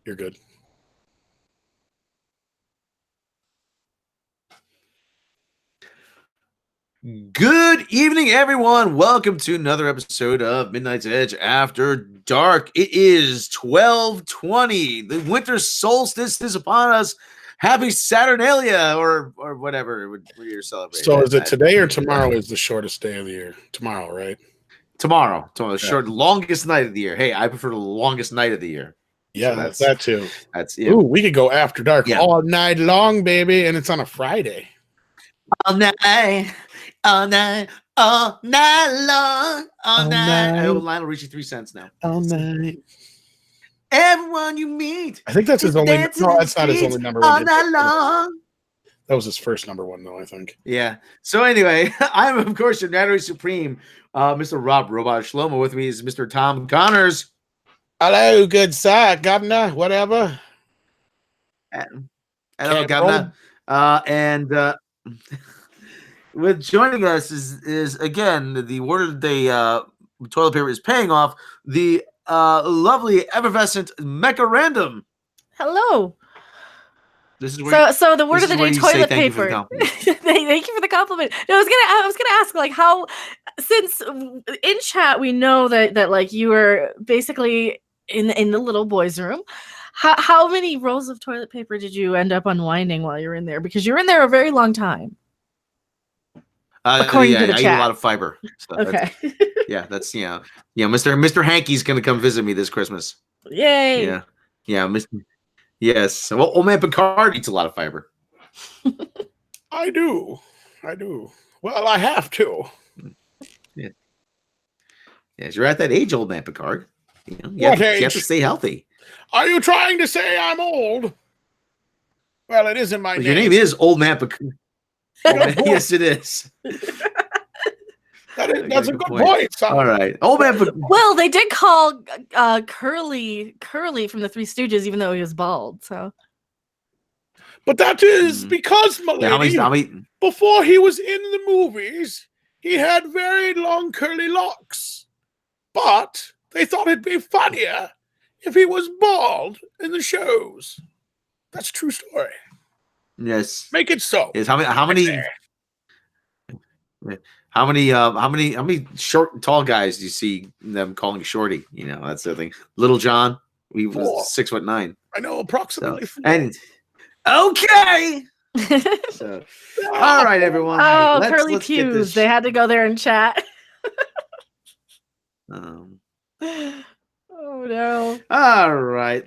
You're good. Good evening, everyone. Welcome to another episode of Midnight's Edge After Dark. It is 12:20. The winter solstice is upon us. Happy Saturnalia, or whatever you're celebrating. So is it today or tomorrow is the shortest day of the year? Tomorrow, right? Tomorrow, short, longest night of the year. Hey, I prefer the longest night of the year. Yeah, so that too. That's Ooh, we could go after dark all night long, baby, and it's on a Friday. All night, all night, all night long, all night. I owe Lionel Richie 3 cents now. All night. Everyone you meet. I think that's his only. No, that's not his only number one. All night long. That was his first number one, though, I think. Yeah. So anyway, I'm of course your Natalie Supreme, Mr. Rob Robot Shlomo. With me is Mr. Tom Connors. Hello, good sir, governor, whatever. Hello, governor. And with joining us is again the word of the day. Toilet paper is paying off. The lovely effervescent Mecha Random. Hello. This is where so the word of the day, toilet paper. Thank you for the compliment. No, I was gonna ask, like, how, since in chat we know that like you were basically in the little boys' room. How many rolls of toilet paper did you end up unwinding while you were in there? Because you're in there a very long time. According to the chat. I eat a lot of fiber. So okay. That's Mr. Hankey's gonna come visit me this Christmas. Yay. Yeah, Mr. Yes. Well, old man Picard eats a lot of fiber. I do. Well, I have to. Yeah. Yes, you're at that age, old man Picard. You have to stay healthy. Are you trying to say I'm old? Well, it isn't my name. Your name is Old Man Picard. Yes, it is. That's a good point. All right. Old Man Picard. Well, they did call Curly from the Three Stooges, even though he was bald. So, but that is because, before he was in the movies, he had very long curly locks. But they thought it'd be funnier if he was bald in the shows. That's a true story. Yes. Make it so. Yes. How many short and tall guys do you see them calling shorty? That's the thing. Little John, he was 6'9". I know, approximately. So, and okay. So, all right, everyone. Curly Pews. They had to go there and chat. Oh no. All right.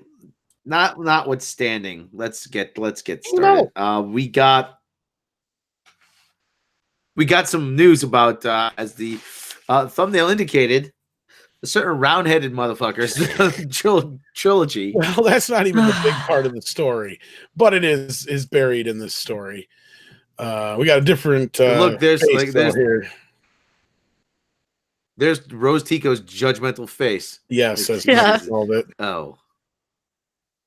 Notwithstanding, let's get started. No. We got some news about, as the thumbnail indicated, a certain round-headed motherfuckers trilogy. Well, that's not even the big part of the story, but it is buried in this story. We got a different look. There's here. There's Rose Tico's judgmental face. Yes, called it. Oh,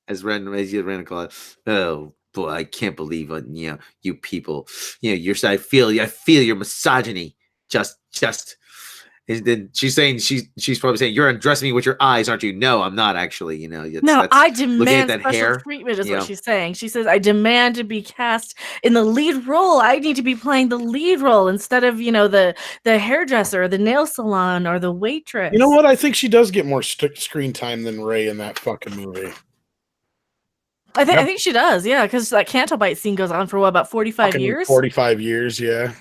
as you random call it. Oh boy, I can't believe you people. I feel your misogyny. Just. And then she's saying she's probably saying you're undressing me with your eyes, aren't you? No, I'm not actually. No, I demand that special hair. treatment. Is what she's saying. She says I demand to be cast in the lead role. I need to be playing the lead role instead of the hairdresser, or the nail salon, or the waitress. You know what? I think she does get more screen time than Ray in that fucking movie. I think she does. Yeah, because that Canto Bite scene goes on for about 45 years. 45 years, yeah.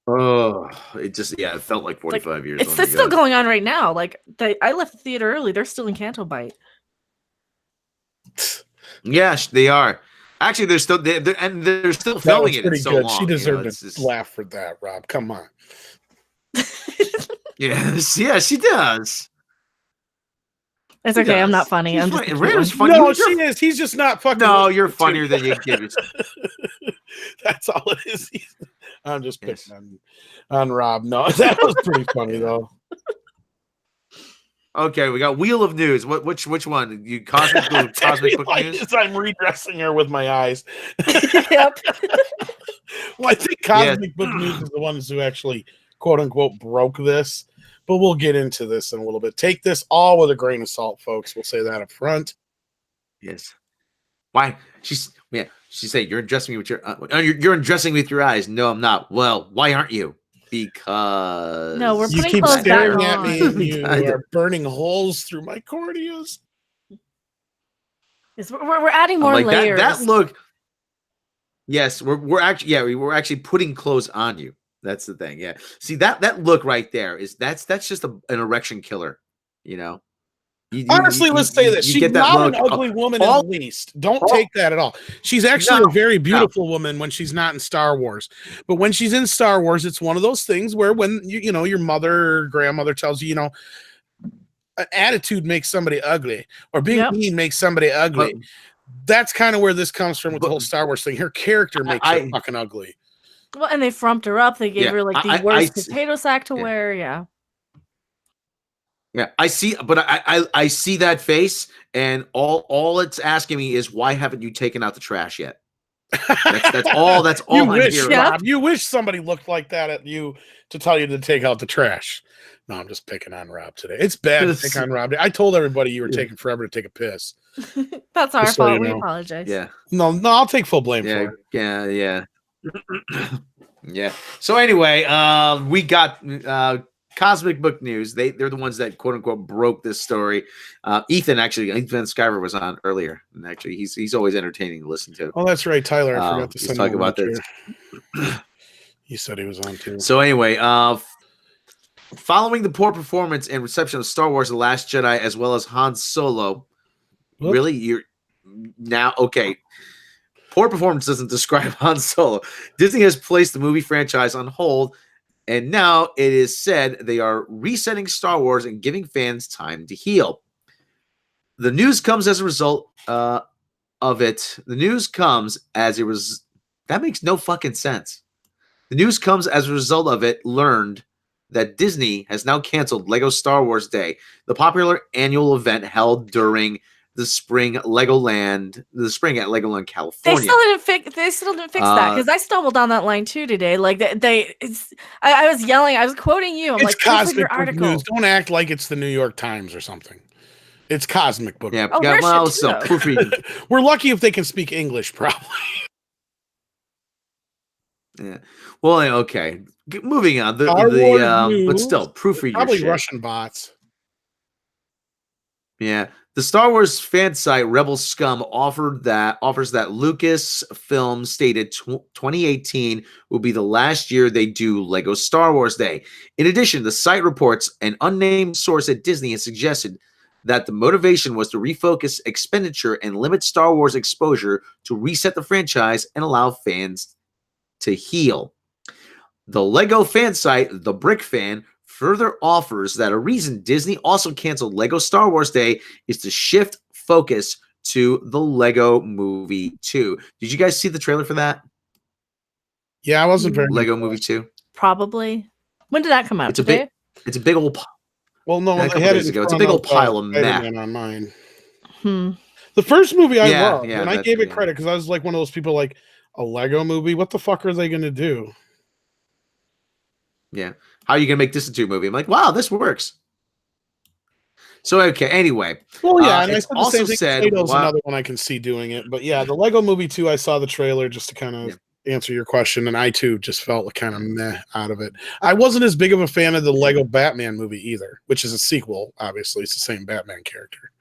Oh, it felt like 45 years. It's still going on right now. Like I left the theater early. They're still in Canto Bite. Yeah, they are. Actually, they're still filming it. It's so long. She deserved to laugh for that, Rob. Come on. Yes, yeah, she does. It's okay. I'm not funny. I'm just funny. No, she is. He's just not fucking. No, you're funnier than you give yourself. That's all it is. I'm just picking on Rob. No, that was pretty funny though. Okay, we got Wheel of News. Which one? You Cosmic Book News? I'm redressing her with my eyes. Yep. Well, I think Cosmic Book News is the ones who actually, quote unquote, broke this. But we'll get into this in a little bit. Take this all with a grain of salt, folks. We'll say that up front. Yes. Why? She said, "You're undressing me with your you're undressing me with your eyes." No, I'm not. Well, why aren't you? Because No, we're you putting keep clothes staring back at me, and on. you are burning holes through my corneas. We're adding more like layers. That look. Yes, we're actually putting clothes on you. That's the thing. Yeah. See that look right there that's just an erection killer. You know. Honestly, let's say this. She's not an ugly woman in the least. Don't take that at all. She's actually a very beautiful woman when she's not in Star Wars. But when she's in Star Wars, it's one of those things where when you know your mother or grandmother tells you, an attitude makes somebody ugly, or being mean makes somebody ugly. That's kind of where this comes from with the whole Star Wars thing. Her character makes her fucking ugly. Well, and they frumped her up. They gave her like the worst potato sack to wear. Yeah. Yeah, I see, but I see that face, and all it's asking me is, why haven't you taken out the trash yet? That's all. That's all you I'm wish, hearing. Rob, you wish somebody looked like that at you to tell you to take out the trash. No, I'm just picking on Rob today. It's bad to pick on Rob. I told everybody you were taking forever to take a piss. That's our fault. We apologize. Yeah. No, I'll take full blame for it. Yeah. Yeah. So anyway, we got Cosmic Book News. They're the ones that quote unquote broke this story. Ethan Skyver was on earlier, and actually he's always entertaining to listen to. Oh, that's right, Tyler. I forgot to send talk about this. He said he was on too. So anyway, following the poor performance and reception of Star Wars: The Last Jedi, as well as Han Solo, really, you're now okay. Poor performance doesn't describe Han Solo. Disney has placed the movie franchise on hold. And now it is said they are resetting Star Wars and giving fans time to heal. The news comes as a result of it. The news comes as it was. That makes no fucking sense. The news comes as a result of it learned that Disney has now canceled Lego Star Wars Day, the popular annual event held during the spring at Legoland, California. They still didn't fix that, because I stumbled down that line too today. Like I was yelling. I was quoting you. I'm it's like, Cosmic Book News. Don't act like it's the New York Times or something. It's Cosmic Book. Yeah. Well, so proofreading. We're lucky if they can speak English, probably. Yeah. Well, okay. Moving on. But still, proofread probably your shit. Russian bots. Yeah. The Star Wars fan site Rebel Scum offers that Lucasfilm stated 2018 will be the last year they do Lego Star Wars Day. In addition, the site reports an unnamed source at Disney has suggested that the motivation was to refocus expenditure and limit Star Wars exposure to reset the franchise and allow fans to heal. The Lego fan site, The Brick Fan, further offers that a reason Disney also canceled Lego Star Wars Day is to shift focus to the Lego Movie 2. Did you guys see the trailer for that? Yeah, I wasn't very Lego Movie 2. Probably. When did that come out? It's a big old. Well, no, a couple days ago. It's a big old pile of mess on mine. The first movie I loved, and I gave it credit because I was like one of those people like, a Lego movie? What the fuck are they going to do? Yeah. How are you going to make this into a movie? I'm like, wow, this works. So, okay, anyway. Well, yeah, and I said the also same thing. said, another one I can see doing it. But yeah, the Lego Movie 2, I saw the trailer just to kind of answer your question, and I too just felt kind of meh out of it. I wasn't as big of a fan of the Lego Batman movie either, which is a sequel, obviously. It's the same Batman character.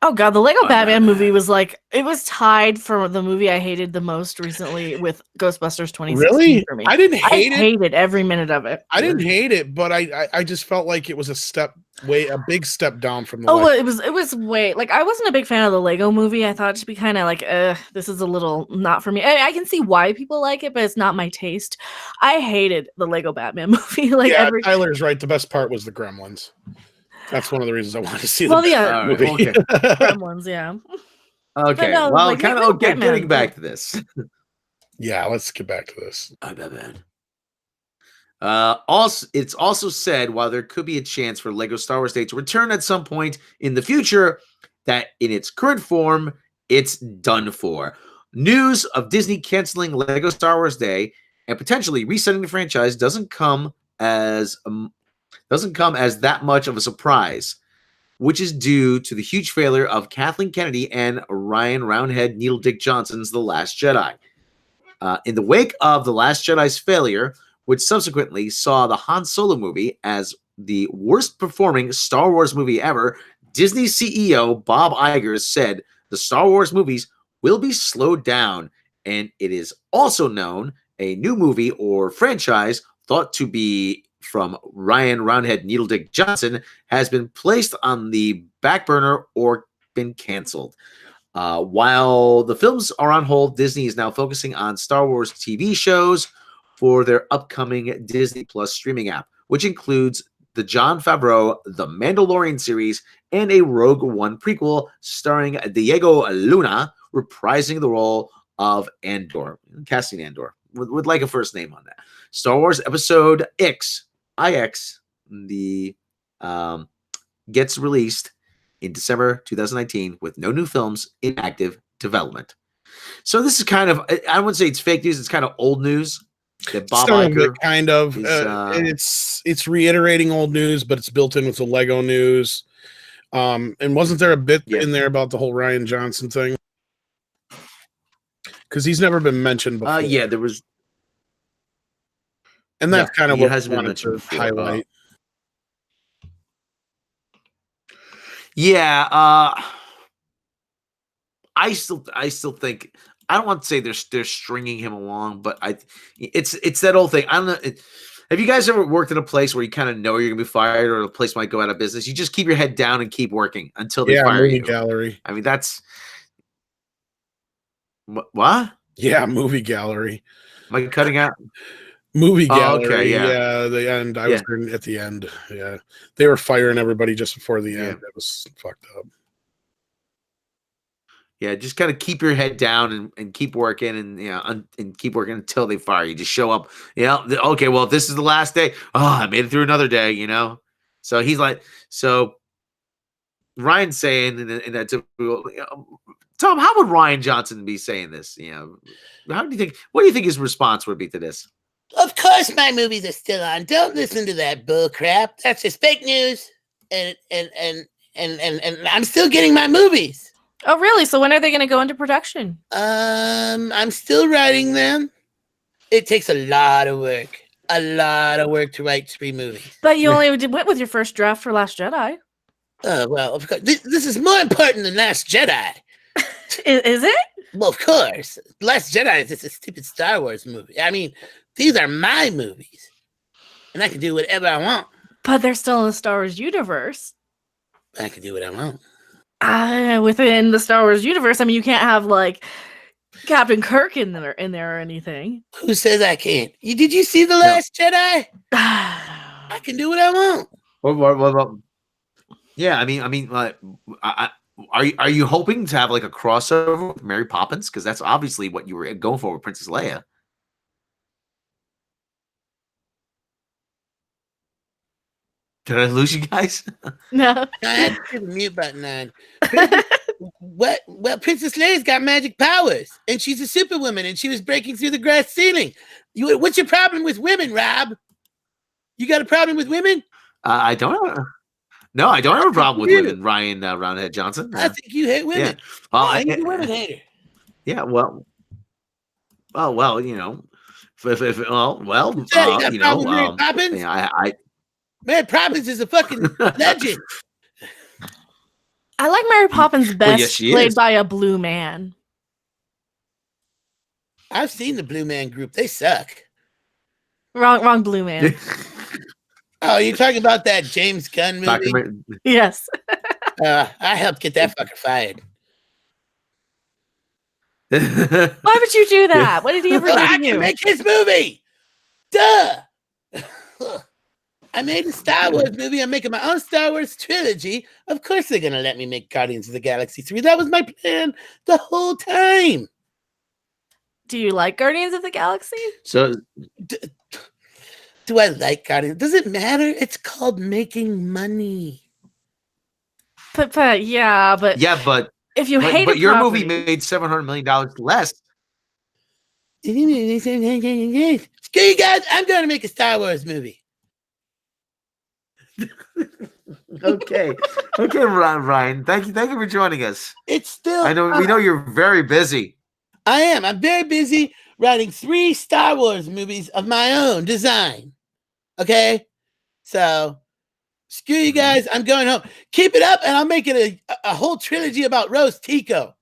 Oh god, the Lego Batman movie was like, it was tied for the movie I hated the most recently with Ghostbusters 2016. Really? For me. I hated every minute of it. I didn't hate it, but I just felt like it was a big step down from the Well, it was way, like, I wasn't a big fan of the Lego movie. I thought it should be kind of like, this is a little not for me. I can see why people like it, but it's not my taste. I hated the Lego Batman movie. Tyler's right. The best part was the Gremlins. That's one of the reasons I wanted to see the movie. Okay. Gremlins, yeah. Okay, no, well, kind of getting back to this. Yeah, let's get back to this. It's also said, while there could be a chance for Lego Star Wars Day to return at some point in the future, that in its current form, it's done for. News of Disney canceling Lego Star Wars Day and potentially resetting the franchise doesn't come as that much of a surprise. which is due to the huge failure of Kathleen Kennedy and Rian Roundhead Needle Dick Johnson's The Last Jedi. In the wake of The Last Jedi's failure, which subsequently saw the Han Solo movie as the worst performing Star Wars movie ever, Disney CEO Bob Iger said the Star Wars movies will be slowed down, and it is also known a new movie or franchise thought to be from Rian Roundhead Needledick Johnson has been placed on the back burner or been canceled. While the films are on hold, Disney is now focusing on Star Wars TV shows for their upcoming Disney Plus streaming app, which includes the Jon Favreau The Mandalorian series and a Rogue One prequel starring Diego Luna reprising the role of Andor, casting Andor with like a first name on that. Star Wars Episode X, the gets released in December 2019 with no new films in active development. So this is kind of, I wouldn't say it's fake news, it's kind of old news. That Bob Iger kind of is, it's reiterating old news, but it's built in with the Lego news. And wasn't there a bit in there about the whole Rian Johnson thing? Because he's never been mentioned before. Yeah, there was. And that's kind of what hasn't been mentioned to highlight. Yeah, I still think, I don't want to say they're stringing him along, but it's that old thing. I don't know. Have you guys ever worked in a place where you kind of know you're gonna be fired or the place might go out of business? You just keep your head down and keep working until they fire you. Gallery. I mean, that's what? Yeah, movie gallery. Am I cutting out? Movie gallery. Okay, yeah. The end. I was there at the end. Yeah, they were firing everybody just before the end. It was fucked up. Yeah, just kind of keep your head down and keep working and keep working until they fire you. Just show up. Okay, well, if this is the last day, I made it through another day, So he's like, so Ryan's saying in that typical, Tom, how would Rian Johnson be saying this? What do you think his response would be to this? Of course my movies are still on. Don't listen to that bull crap. That's just fake news. And I'm still getting my movies. Oh, really? So when are they going to go into production? I'm still writing them. It takes a lot of work. A lot of work to write 3 movies. But you only went with your first draft for Last Jedi. Well, of course. This is more important than Last Jedi. Is it? Well, of course. Last Jedi is just a stupid Star Wars movie. I mean, these are my movies. And I can do whatever I want. But they're still in the Star Wars universe. I can do what I want. Within the Star Wars universe, I mean, you can't have like Captain Kirk in there or anything. Who says I can't? Did you see The Last Jedi? I can do what I want. Well, yeah, I mean, like, are you hoping to have like a crossover with Mary Poppins? Because that's obviously what you were going for with Princess Leia. Did I lose you guys? No. I had to hit the mute button on. Well, Princess Leia's got magic powers, and she's a superwoman, and she was breaking through the glass ceiling. What's your problem with women, Rob? You got a problem with women? I don't know. No, I don't have a problem with women, Ryan Roundhead Johnson. I think you hate women. Yeah. Well, I'm a women hater. Yeah, well, Mary Poppins is a fucking legend. I like Mary Poppins best played is. by a blue man. I've seen the Blue Man Group. They suck. Wrong blue man. Oh, you're talking about that James Gunn movie? Yes. I helped get that fucker fired. Why would you do that? What did he ever do to I you? can make his movie. Duh. I made a Star Wars movie. I'm making my own Star Wars trilogy. Of course they're going to let me make Guardians of the Galaxy 3. That was my plan the whole time. Do you like Guardians of the Galaxy? So, do I like Guardians? Does it matter? It's called making money. But if you hate but a your property, movie made $700 million less. Screw you guys. I'm going to make a Star Wars movie. Okay, Ryan. Thank you for joining us. It's still. I know we know you're very busy. I am. I'm very busy writing 3 Star Wars movies of my own design. Okay, so screw you guys. I'm going home. Keep it up, and I'll make it a whole trilogy about Rose Tico.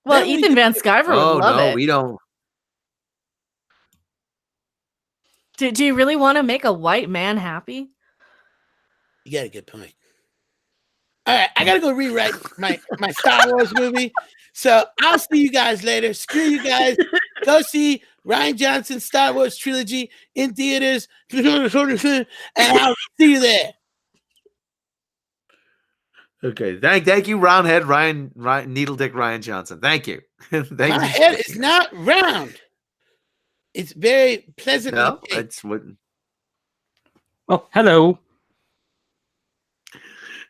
Well, Then Ethan Van Sciver would love it. We don't. Do you really want to make a white man happy? You got a good point. All right, I gotta go rewrite my Star Wars movie. So I'll see you guys later. Screw you guys. Go see Rian Johnson's Star Wars trilogy in theaters, and I'll see you there. Okay, thank you, Roundhead, Ryan, Needle Dick, Rian Johnson. Thank you. Thank My you. head is not round. It's very pleasant. No, it's what. Well, hello.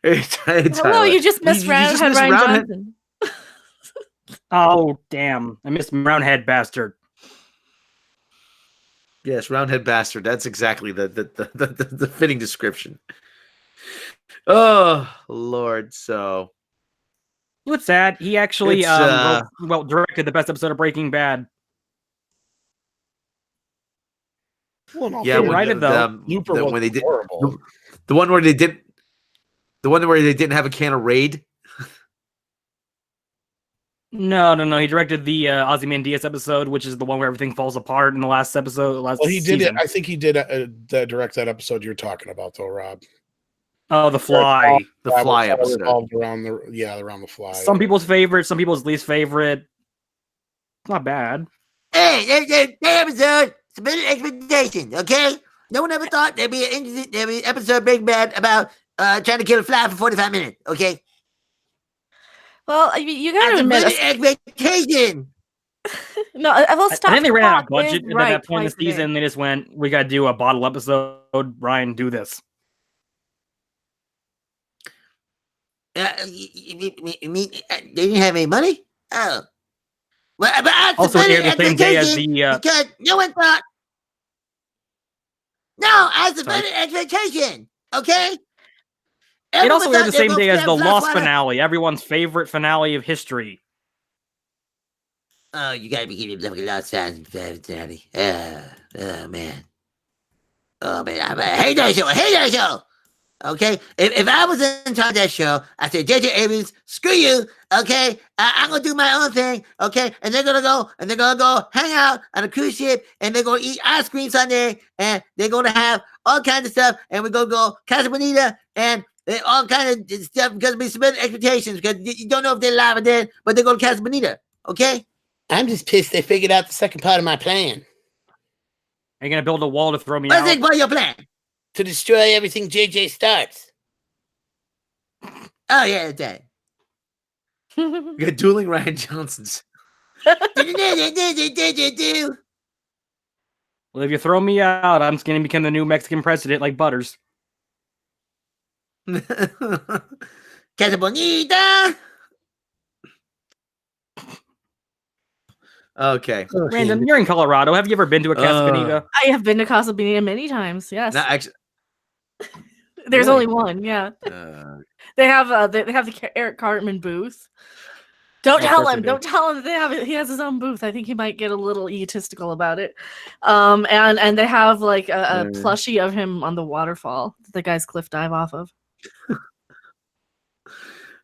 Hello, you just missed Roundhead, Rian Johnson. Oh, damn. I missed Roundhead bastard. Yes, Roundhead bastard. That's exactly the fitting description. Oh, Lord. So. What's sad? He actually directed the best episode of Breaking Bad. Well, no, yeah, when they did horrible. The one where they didn't have a can of Raid. No. He directed the Ozymandias episode, which is the one where everything falls apart in the last episode. Well, he did it. I think he did direct that episode you're talking about, though, Rob. Oh, the Fly. The Fly episode. Around the Fly. Some people's favorite, some people's least favorite. Not bad. Hey, that episode submitted expectations, okay? No one ever thought there'd be an episode of Breaking Bad about trying to kill a fly for 45 minutes, okay? Well, you gotta admit, expectation. No, I think they ran out of budget, and at that point in the season, they just went, "We gotta do a bottle episode." Ryan, do this. You mean they didn't have any money? Oh, well, but I also aired the same day as the because no one thought. No, I submitted expectation. Okay. It also aired the same day as the Lost finale, everyone's favorite finale of history. Oh, you gotta be kidding me! Look at Lost finale. Oh man. I hate that show. I hate that show. Okay, if I was in charge of that show, I said, J.J. Abrams, screw you. Okay, I'm gonna do my own thing. Okay, and they're gonna go hang out on a cruise ship, and they're gonna eat ice cream Sunday, and they're gonna have all kinds of stuff, and we're gonna go Casa Bonita, and all kind of stuff because we submitted expectations because you don't know if they're alive or dead, but they're going to Casa Bonita. Okay, I'm just pissed they figured out the second part of my plan. Are you gonna build a wall to throw me out? What's the second part of your plan? To destroy everything JJ starts. Oh, yeah, that's that. You got dueling Rian Johnsons. Well, if you throw me out, I'm just going to become the new Mexican president like Butters. Casa Bonita. Okay. Brandon, you're in Colorado. Have you ever been to a Casa Bonita? I have been to Casa Bonita many times. Yes. No, actually, there's only one. Yeah. They have the Eric Cartman booth. Don't tell him that he has his own booth. I think he might get a little egotistical about it. And they have like a plushie of him on the waterfall that the guys cliff dive off of.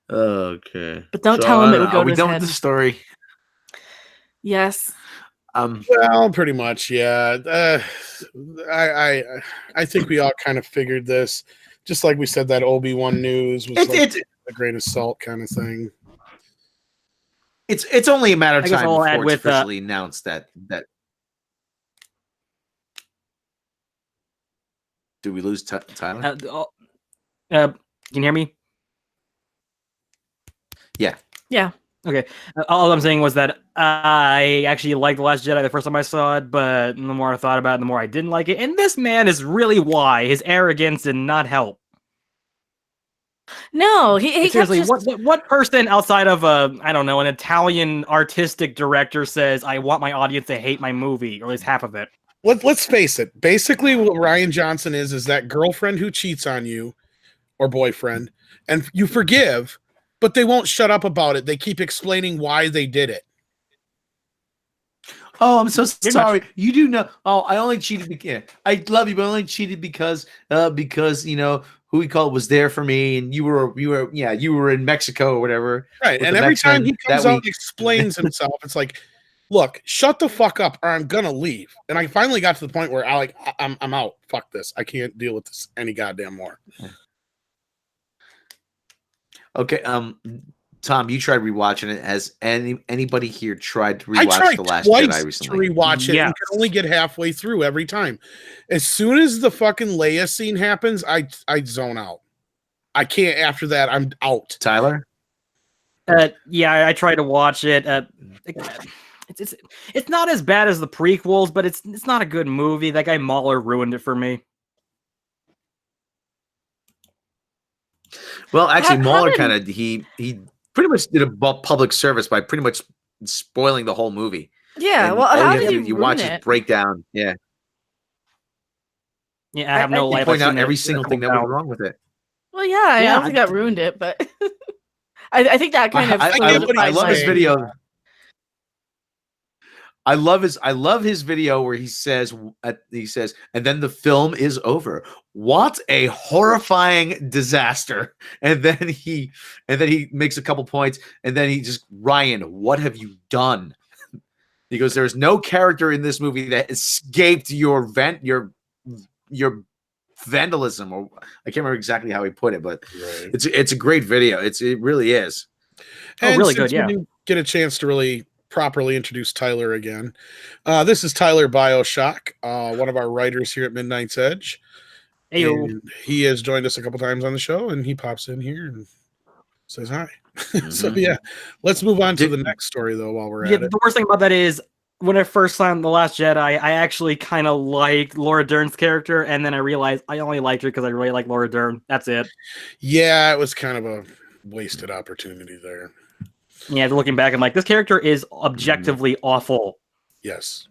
Okay. But don't tell him it would go to his done head. with the story? Yes. Well, pretty much, yeah. I think we all kind of figured this. Just like we said, that Obi-Wan news was like the great assault kind of thing. It's only a matter of time before it's with, officially announced that. Do we lose Tyler? Can you hear me? Yeah. Yeah. Okay. All I'm saying was that I actually liked The Last Jedi the first time I saw it, but the more I thought about it, the more I didn't like it. And this man is really why. His arrogance did not help. No, he seriously. What person outside of I don't know, an Italian artistic director says, "I want my audience to hate my movie," or at least half of it? Let's face it. Basically, what Rian Johnson is that girlfriend who cheats on you, or boyfriend, and you forgive, but they won't shut up about it. They keep explaining why they did it. Oh, I'm so sorry. You do know. Oh, I only cheated because I love you, but I only cheated because you know who we called was there for me, and you were in Mexico or whatever. Right. And every time he comes out and explains himself, it's like, look, shut the fuck up, or I'm gonna leave. And I finally got to the point where I'm out. Fuck this. I can't deal with this any goddamn more. Okay. Tom, you tried rewatching it. Has anybody here tried to rewatch The Last Jedi recently? To rewatch it and can only get halfway through every time. As soon as the fucking Leia scene happens, I zone out. I can't. After that, I'm out. Tyler? Yeah, I tried to watch it. It's not as bad as the prequels, but it's not a good movie. That guy Mahler ruined it for me. Well, actually, Mahler kind of he pretty much did a public service by pretty much spoiling the whole movie. Yeah, and well, how did you watch his breakdown? Yeah, yeah. I have no life. Point out every single thing that was wrong with it. Well, yeah, I don't think that ruined it, but I think that kind of. I love his video. I love his video where he says, and then the film is over. What a horrifying disaster. And then he makes a couple points, and then he just, Ryan, what have you done? He goes, there's no character in this movie that escaped your vandalism, or I can't remember exactly how he put it, but it's a great video. It really is. And really good, yeah. When you get a chance to really properly introduce Tyler again. This is Tyler Bioshock, one of our writers here at Midnight's Edge. And he has joined us a couple times on the show, and he pops in here and says hi. So yeah, let's move on to the next story though while we're at it. The worst thing about that is when I first saw The Last Jedi, I actually kind of liked Laura Dern's character, and then I realized I only liked her because I really like Laura Dern. That's it. Yeah, it was kind of a wasted opportunity there. Yeah, looking back, I'm like, this character is objectively awful. Yes,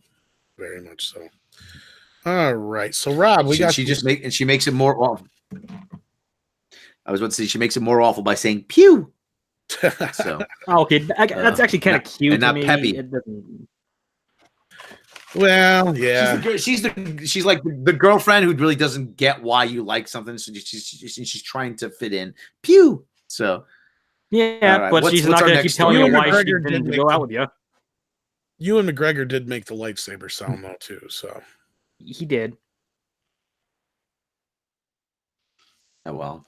very much so. All right, so Rob, she makes it more awful. I was about to say she makes it more awful by saying "pew." So okay, that's actually kind of cute and to not me. peppy. Well, yeah, she's like the girlfriend who really doesn't get why you like something, so she's trying to fit in. Pew. So. Yeah, right. But she's not going to keep telling you why she didn't go out with you. Ewan McGregor did make the lightsaber sound though too, so he did. Oh well,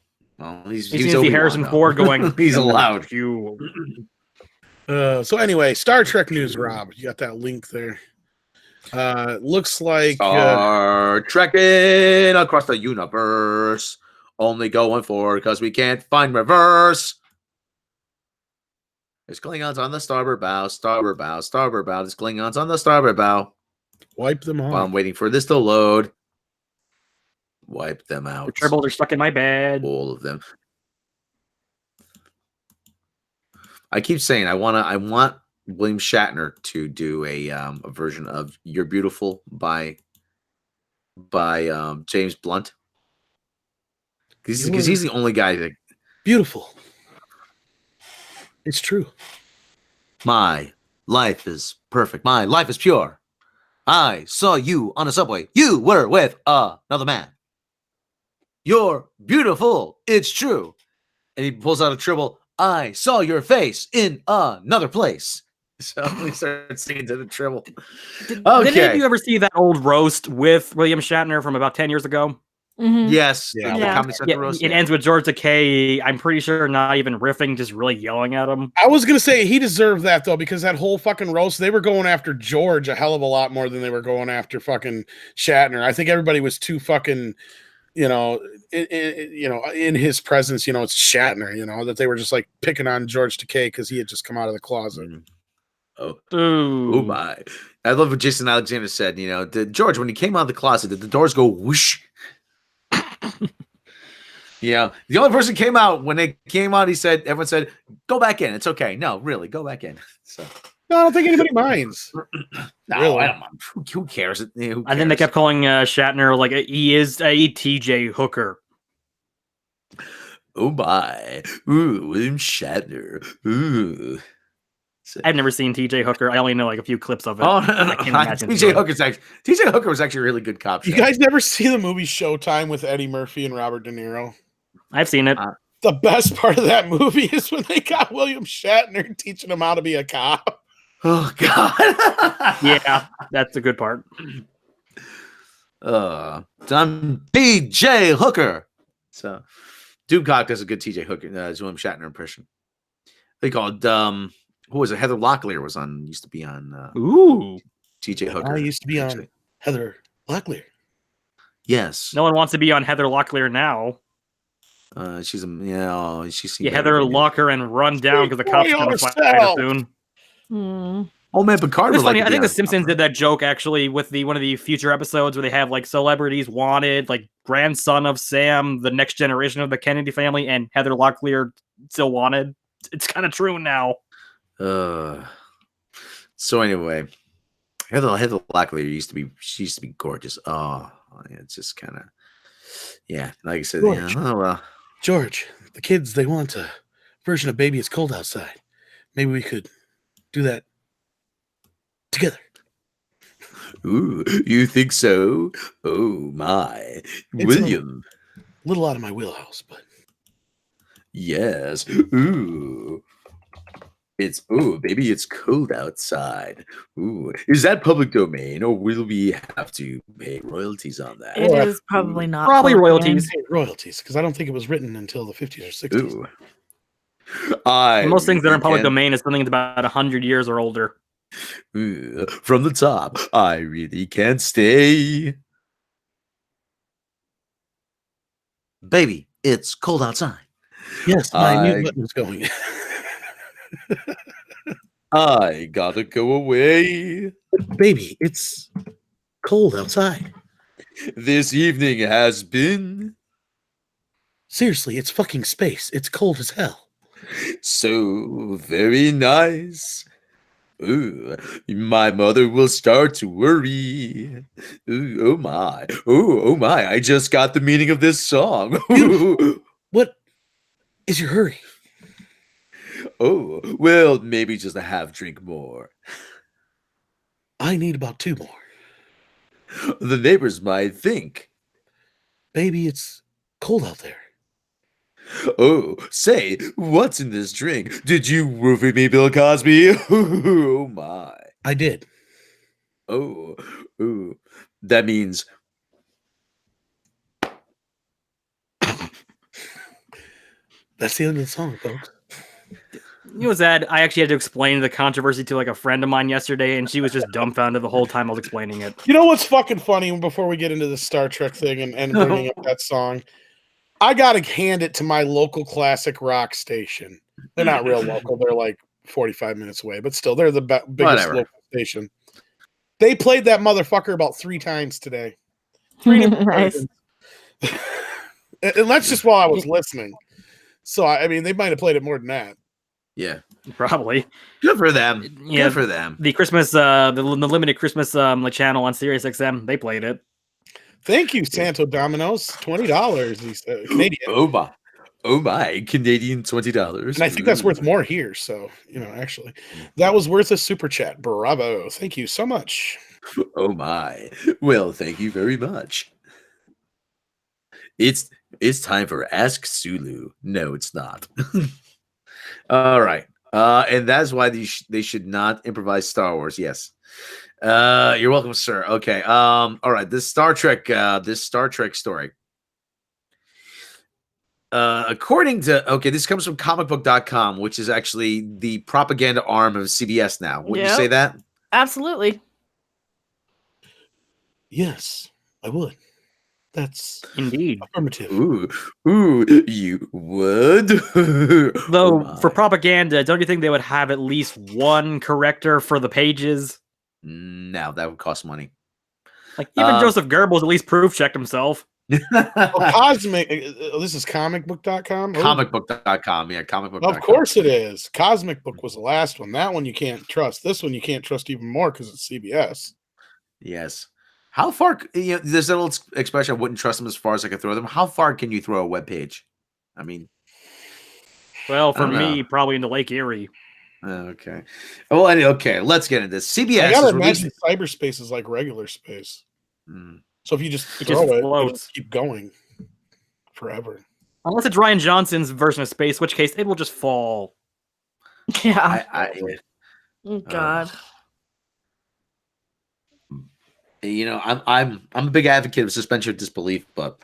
he's the Harrison Ford going. He's allowed. You. So anyway, Star Trek news, Rob. You got that link there. Looks like Star Trekking across the universe. Only going forward because we can't find reverse. There's Klingons on the starboard bow, starboard bow, starboard bow. There's Klingons on the starboard bow. Wipe them off. While I'm waiting for this to load. Wipe them out. The tribbles are stuck in my bed. All of them. I keep saying I want William Shatner to do a version of "You're Beautiful" by James Blunt. Because he's the only guy that beautiful. It's true. My life is perfect. My life is pure. I saw you on a subway. You were with another man. You're beautiful. It's true. And he pulls out a triple. I saw your face in another place. So he starts singing to the triple. Did any of you ever see that old roast with William Shatner from about 10 years ago? Mm-hmm. Yes. The Comedy Central roast. It ends with George Takei, I'm pretty sure not even riffing, just really yelling at him. I was going to say he deserved that, though, because that whole fucking roast, they were going after George a hell of a lot more than they were going after fucking Shatner. I think everybody was too fucking, in his presence, it's Shatner, that they were just like picking on George Takei because he had just come out of the closet. Oh my. I love what Jason Alexander said, George, when he came out of the closet, did the doors go whoosh? The only person came out when they came out, everyone said, go back in. It's okay. No, really, go back in. So no, I don't think anybody minds. No, really. I don't mind. Who cares? Who cares? And then they kept calling Shatner like he is a TJ Hooker. Oh my. Ooh, William Shatner. Ooh. I've never seen T.J. Hooker. I only know like a few clips of it. Oh, I can't imagine. T.J. Hooker was actually a really good cop. You guys never see the movie Showtime with Eddie Murphy and Robert De Niro? I've seen it. The best part of that movie is when they got William Shatner teaching him how to be a cop. Oh God. Yeah, that's a good part. I'm T.J. Hooker. So, Doomcock does a good T.J. Hooker, William Shatner impression. They called who was it? Heather Locklear used to be on. Ooh, T.J. Hooker. I used to be on Heather Locklear. Yes. No one wants to be on Heather Locklear now. She's Heather Locker and run down because the cops are going to fight her soon. Oh man, Picard was funny. I think The Simpsons did that joke actually with one of the future episodes where they have like celebrities wanted, like grandson of Sam, the next generation of the Kennedy family, and Heather Locklear still wanted. It's kind of true now. So anyway, Heather Locklear used to be gorgeous. Oh, it's just kind of, yeah. Like I said, George, yeah. Oh well, George, the kids, they want a version of Baby It's Cold Outside. Maybe we could do that together. Ooh, you think so? Oh my, William. A little out of my wheelhouse, but yes. Ooh. Baby, it's cold outside. Ooh, is that public domain, or will we have to pay royalties on that? It is probably not. Probably royalties. Royalties, because I don't think it was written until the 50s or 60s. Ooh. Most things that are in public domain is something that's about 100 years or older. Ooh, from the top, I really can't stay. Baby, it's cold outside. Yes, my mute button was going. I gotta go away. Baby, it's cold outside. This evening has been... Seriously, it's fucking space. It's cold as hell. So very nice. Ooh, my mother will start to worry. Ooh, oh my. Oh my. I just got the meaning of this song. What is your hurry? Oh, well, maybe just a half drink more. I need about 2 more. The neighbors might think. Baby, it's cold out there. Oh, say, what's in this drink? Did you roofie me, Bill Cosby? Oh my. I did. Oh, ooh. That means... That's the end of the song, folks. You know what's sad? I actually had to explain the controversy to like a friend of mine yesterday, and she was just dumbfounded the whole time I was explaining it. You know what's fucking funny before we get into the Star Trek thing and bringing up that song? I gotta hand it to my local classic rock station. They're not real local. They're like 45 minutes away, but still, they're the biggest local station. They played that motherfucker about 3 times today. 3 different nice. And that's just while I was listening. So, I mean, they might have played it more than that. Yeah, probably. Good for them. Yeah, good for them. The Christmas, the limited Christmas channel on Sirius XM, they played it. Thank you, Santo Domino's. $20. He said, Canadian. Oh my, Canadian $20. And I think that's worth more here. So, actually, that was worth a super chat. Bravo. Thank you so much. Oh my. Well, thank you very much. It's time for Ask Sulu. No, it's not. All right. And that's why they should not improvise Star Wars. Yes. You're welcome, sir. Okay. All right. This Star Trek story. According to this comes from comicbook.com, which is actually the propaganda arm of CBS now. Would you say that? Absolutely. Yes, I would. That's indeed affirmative. Ooh, you would. Though for propaganda, don't you think they would have at least one corrector for the pages? No, that would cost money. Like even Joseph Goebbels at least proof checked himself. Cosmic. This is comicbook.com. Comicbook.com. Yeah, comicbook.com. Of course it is. Cosmic Book was the last one. That one you can't trust. This one you can't trust even more because it's CBS. Yes. How far? There's that old expression. I wouldn't trust them as far as I could throw them. How far can you throw a web page? I mean, Well, for me, probably into Lake Erie. Okay. Well, okay. Let's get into this. CBS I gotta is imagine cyberspace is like regular space. So if you just It throw just it, floats. it'll just keep going forever. Unless it's Rian Johnson's version of space, which case it will just fall. Yeah. Oh God. I'm a big advocate of suspension of disbelief, but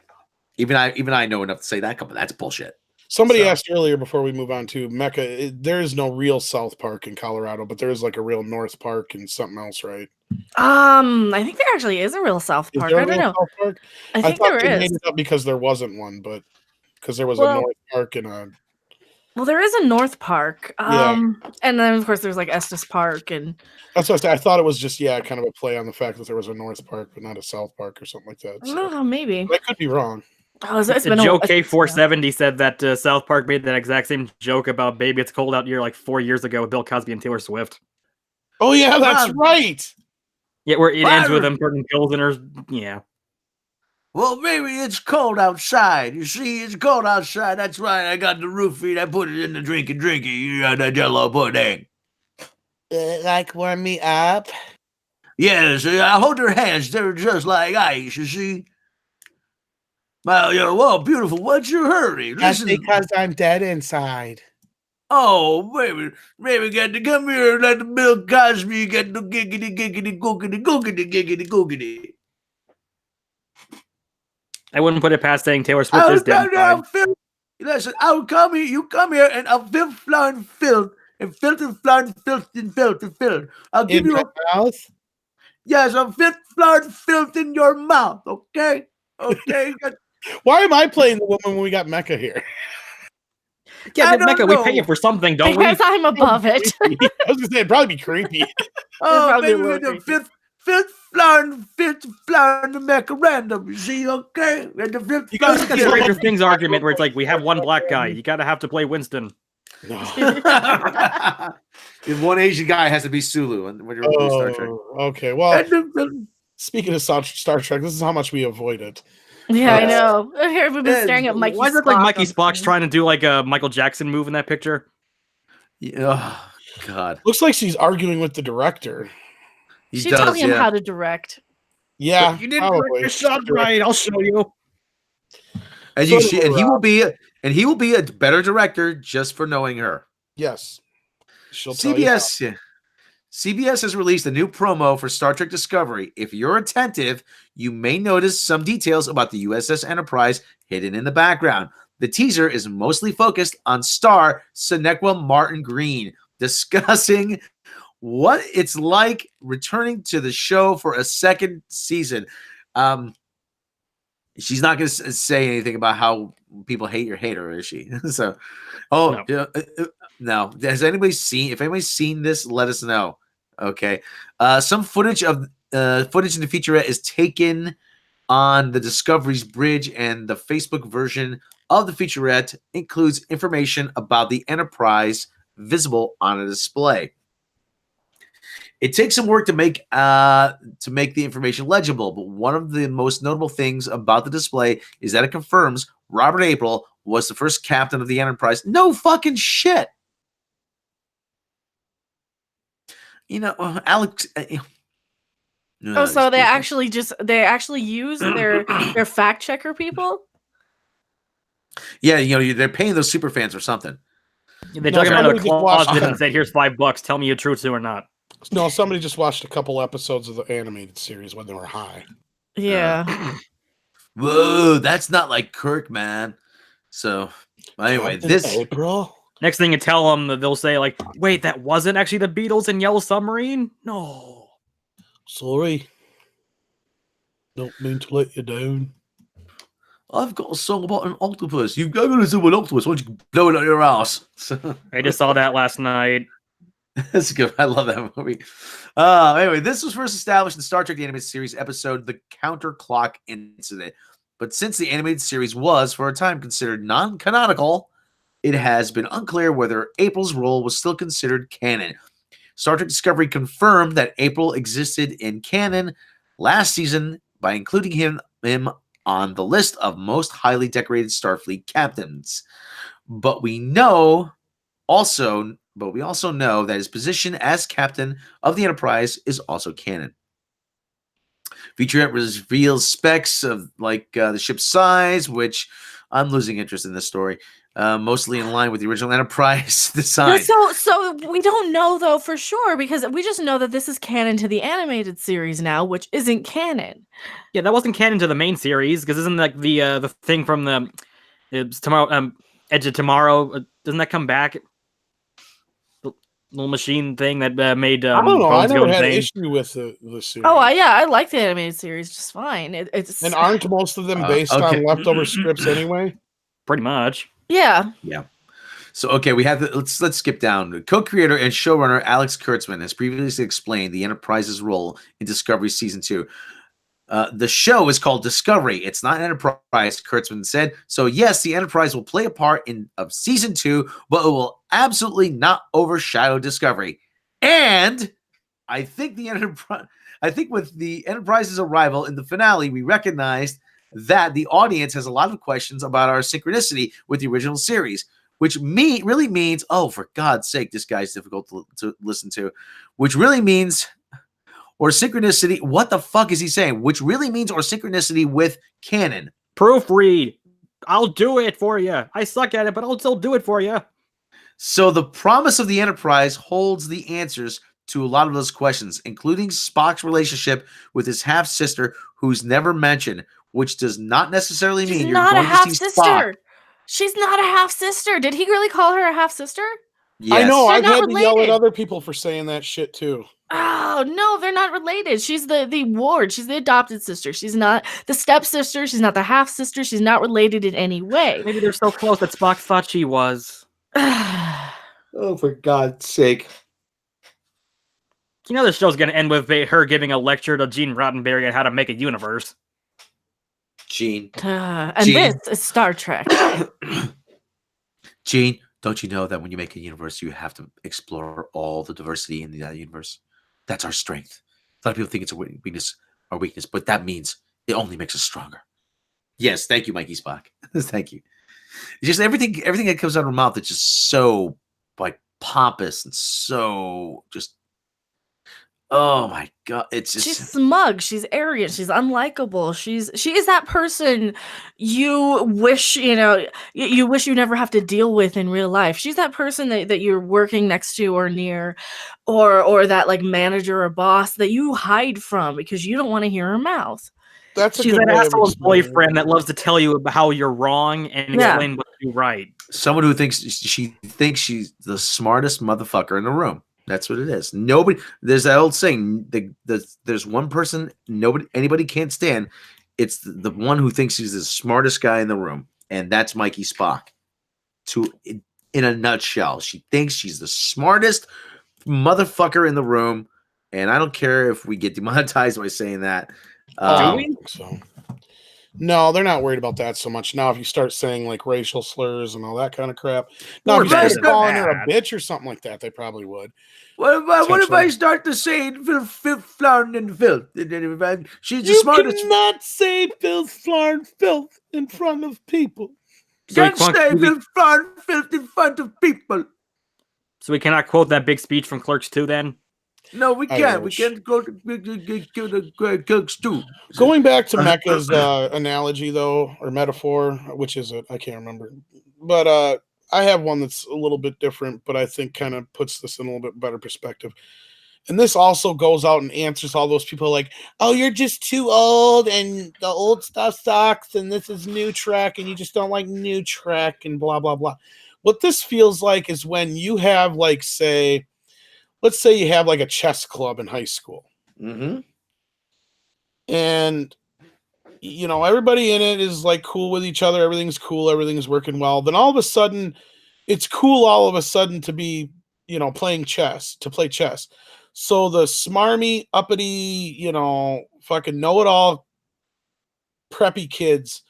even I know enough to say that. That's bullshit. Somebody asked earlier before we move on to Mecca. There is no real South Park in Colorado, but there is like a real North Park and something else, right? I think there actually is a real South Park. I don't know. South Park? I think thought there they is. made it up because there wasn't one, but because there was a North Park and a. Well, there is a North Park. And then of course there's like Estes Park and. That's what I thought it was just kind of a play on the fact that there was a North Park but not a South Park or something like that. So. Maybe. I could be wrong. Oh, it's been Joe K470 said that South Park made that exact same joke about Baby It's Cold Out Here like 4 years ago with Bill Cosby and Taylor Swift. Oh yeah, that's right. Yeah, where it ends with them putting pills in her. Yeah. Well, baby, it's cold outside. You see, it's cold outside. That's right. I got the roofie. I put it in the drinky. You got the Jello pudding. Like warm me up. Yes, I hold her hands. They're just like ice. You see. Well, whoa, beautiful. What's your hurry? That's Listen. because I'm dead inside. Oh, baby, got to come here and let the Bill Cosby get the giggity, googity. I wouldn't put it past saying Taylor Swift is dead. Listen, I'll come here, you come here, and I'll filth. I'll give you a mouth. Yes, I'll filth in your mouth, okay? Okay. Why am I playing the woman when we got Mecca here? Yeah, but Mecca, we pay you for something, don't because I'm above it. I was gonna say it'd probably be creepy. Oh, baby, the fifth flower in the Mecca random. You see, okay? And the fifth you got the Stranger Things argument where it's like we have one black guy. You gotta have to play Winston. No. One Asian guy has to be Sulu, and when you're doing Star Trek. Okay, well, speaking of Star Trek, this is how much we avoid it. Yeah, I know. Here we've been staring at Mikey. Why is it like Mikey Spock's trying to do like a Michael Jackson move in that picture? Yeah, oh, God. Looks like she's arguing with the director. She's telling him how to direct. Yeah, but you didn't direct your shot right. I'll show you. And he will be a better director just for knowing her. Yes. CBS has released a new promo for Star Trek Discovery. If you're attentive, you may notice some details about the USS Enterprise hidden in the background. The teaser is mostly focused on star Sonequa Martin Green, discussing what it's like returning to the show for a second season. She's not going to say anything about how people hate her, is she? So, no. Has anybody seen? If anybody's seen this, let us know. Okay. Some footage in the featurette is taken on the Discovery's bridge, and the Facebook version of the featurette includes information about the Enterprise visible on a display. It takes some work to make the information legible, but one of the most notable things about the display is that it confirms Robert April was the first captain of the Enterprise. No fucking shit. You know, Alex. So they actually use their fact checker people. Yeah, they're paying those super fans or something. They dug him out of the closet and said, "Here's $5. Tell me you're true to or not." No, somebody just watched a couple episodes of the animated series when they were high. Yeah. Whoa, that's not like Kirk, man. So, anyway, this April. Next thing you tell them, they'll say like, "Wait, that wasn't actually the Beatles in Yellow Submarine." No, sorry. Don't mean to let you down. I've got a song about an octopus. You go to do an octopus. Why don't you blow it out your ass? I just saw that last night. That's good. I love that movie. Anyway, this was first established in Star Trek: The Animated Series episode "The Counterclock Incident," but since the animated series was, for a time, considered non-canonical, it has been unclear whether April's role was still considered canon. Star Trek Discovery confirmed that April existed in canon last season by including him on the list of most highly decorated Starfleet captains. But we know we also know that his position as captain of the Enterprise is also canon. Featurette reveals specs of the ship's size, which I'm losing interest in this story. Mostly in line with the original Enterprise design. So we don't know though for sure, because we just know that this is canon to the animated series now, which isn't canon. Yeah, that wasn't canon to the main series, because isn't like the thing from the tomorrow Edge of Tomorrow? Doesn't that come back? The little machine thing that made I don't know. I Bones never go had an insane. issue with the series. Oh, I like the animated series just fine. It's and aren't most of them based on leftover scripts anyway? Pretty much. Yeah. So we have let's skip down. Co-creator and showrunner Alex Kurtzman has previously explained the Enterprise's role in Discovery Season 2. The show is called Discovery. It's not Enterprise, Kurtzman said. So yes, the Enterprise will play a part of Season 2, but it will absolutely not overshadow Discovery. And I think with the Enterprise's arrival in the finale, we recognized that the audience has a lot of questions about our synchronicity with the original series, which really means, oh, for God's sake, this guy's difficult to listen to, which really means, or synchronicity, what the fuck is he saying? Which really means, or synchronicity with canon. Proofread. I'll do it for you. I suck at it, but I'll still do it for you. So the promise of the Enterprise holds the answers to a lot of those questions, including Spock's relationship with his half-sister, who's never mentioned, which does not necessarily mean you're going to see Spock. She's not a half-sister. Did he really call her a half-sister? Yes. I know. They're I've had related. to yell at other people for saying that shit too. Oh, no, they're not related. She's the ward. She's the adopted sister. She's not the stepsister. She's not the half-sister. She's not related in any way. Maybe they're so close that Spock thought she was. Oh, for God's sake. You know the show's going to end with her giving a lecture to Gene Roddenberry on how to make a universe. Gene. This is Star Trek. Gene, don't you know that when you make a universe, you have to explore all the diversity in that universe? That's our strength. A lot of people think it's a weakness, but that means it only makes us stronger. Yes, thank you, Mikey Spock. Thank you. It's just everything that comes out of her mouth is just so pompous and so just. Oh my God! It's just she's smug. She's arrogant. She's unlikable. She is that person you wish you wish you never have to deal with in real life. She's that person that you're working next to or near, or that manager or boss that you hide from because you don't want to hear her mouth. She's an asshole boyfriend that loves to tell you about how you're wrong and explain what you're right. Someone who thinks she's the smartest motherfucker in the room. That's what it is. Nobody. There's that old saying. There's one person anybody can't stand. It's the one who thinks he's the smartest guy in the room, and that's Mikey Spock. In a nutshell, she thinks she's the smartest motherfucker in the room, and I don't care if we get demonetized by saying that. Do we? So. No, they're not worried about that so much. Now, if you start saying racial slurs and all that kind of crap, now if you start calling her a bitch or something like that, they probably would. What if I start to say filth, flarn, and filth? She's the smartest. You cannot say filth, flarn, filth in front of people. Can't say filth, flarn, filth in front of people. So we cannot quote that big speech from Clerks 2 then? No, we can't. We can't go to Clerks 2. Going back to Mecca's analogy, though, or metaphor, which is it? I can't remember. But I have one that's a little bit different, but I think kind of puts this in a little bit better perspective. And this also goes out and answers all those people like, oh, you're just too old, and the old stuff sucks, and this is new Trek, and you just don't like new Trek, and blah, blah, blah. What this feels like is when you have, let's say you have a chess club in high school. Mm-hmm. And, everybody in it is cool with each other. Everything's cool. Everything's working well. Then all of a sudden, it's cool all of a sudden to be, playing chess, to play chess. So the smarmy, uppity, fucking know-it-all preppy kids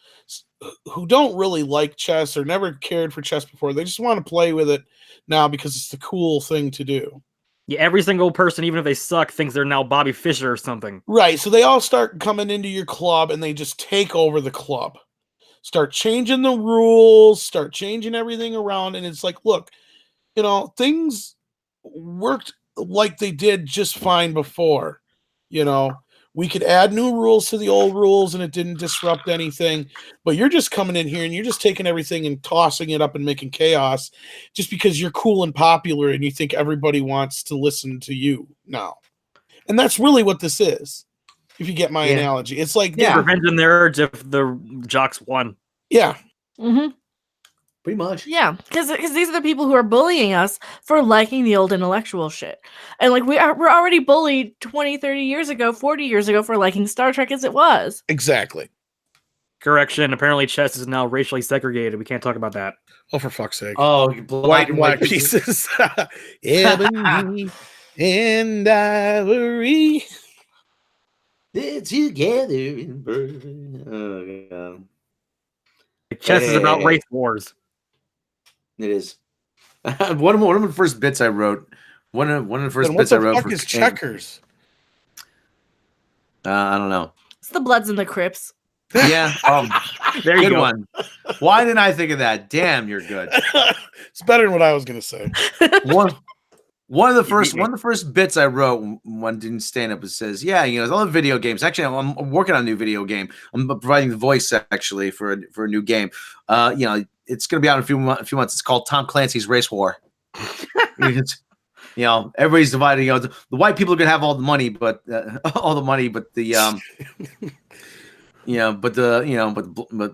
who don't really like chess or never cared for chess before, they just want to play with it now because it's the cool thing to do. Yeah, every single person, even if they suck, thinks they're now Bobby Fischer or something. Right, so they all start coming into your club, and they just take over the club. Start changing the rules, start changing everything around, and it's look, you know, things worked like they did just fine before. You know, we could add new rules to the old rules and it didn't disrupt anything. But you're just coming in here and you're just taking everything and tossing it up and making chaos just because you're cool and popular and you think everybody wants to listen to you now. And that's really what this is. If you get my analogy, it's like revenging their urge if the jocks won. Yeah. Mm-hmm. Pretty much. Yeah, because these are the people who are bullying us for liking the old intellectual shit. And like we're already bullied 20, 30 years ago, 40 years ago for liking Star Trek as it was. Exactly. Correction, apparently chess is now racially segregated. We can't talk about that. Oh, for fuck's sake. Oh, white and black pieces. Ebony and ivory. They're together in perfect. Oh, God. Chess is about race wars. It is. One of the first bits I wrote. One of the first bits I wrote. What the fuck is checkers? I don't know. It's the Bloods and the Crips. Yeah. There you good go. one. Why didn't I think of that? Damn, you're good. It's better than what I was gonna say. One of the first bits I wrote when didn't stand up. It says, "Yeah, you know, I love video games. Actually, I'm working on a new video game. I'm providing the voice actually for a new game. You know, it's going to be out in a few months. It's called Tom Clancy's Race War. You know, everybody's divided. You know, the white people are going to have all the money, but the but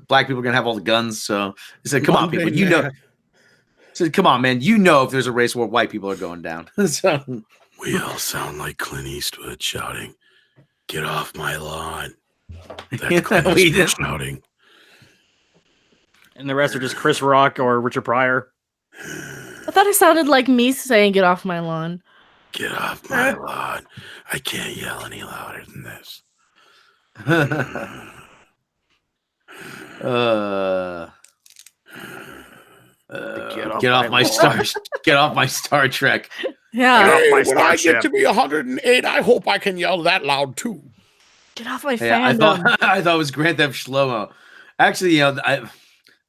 black people are going to have all the guns. So he said, "Come on, people, you know." Said, "Come on, man! You know if there's a race war, white people are going down." So we all sound like Clint Eastwood shouting, "Get off my lawn!" That's Clint Eastwood shouting. And the rest are just Chris Rock or Richard Pryor. I thought it sounded like me saying, "Get off my lawn." Get off my lawn! I can't yell any louder than this. Get off my Star Trek. Yeah. Hey, when I get to be 108, I hope I can yell that loud too. Get off my Yeah, fandom. I thought it was Grand Theft Shlomo. Actually, you know,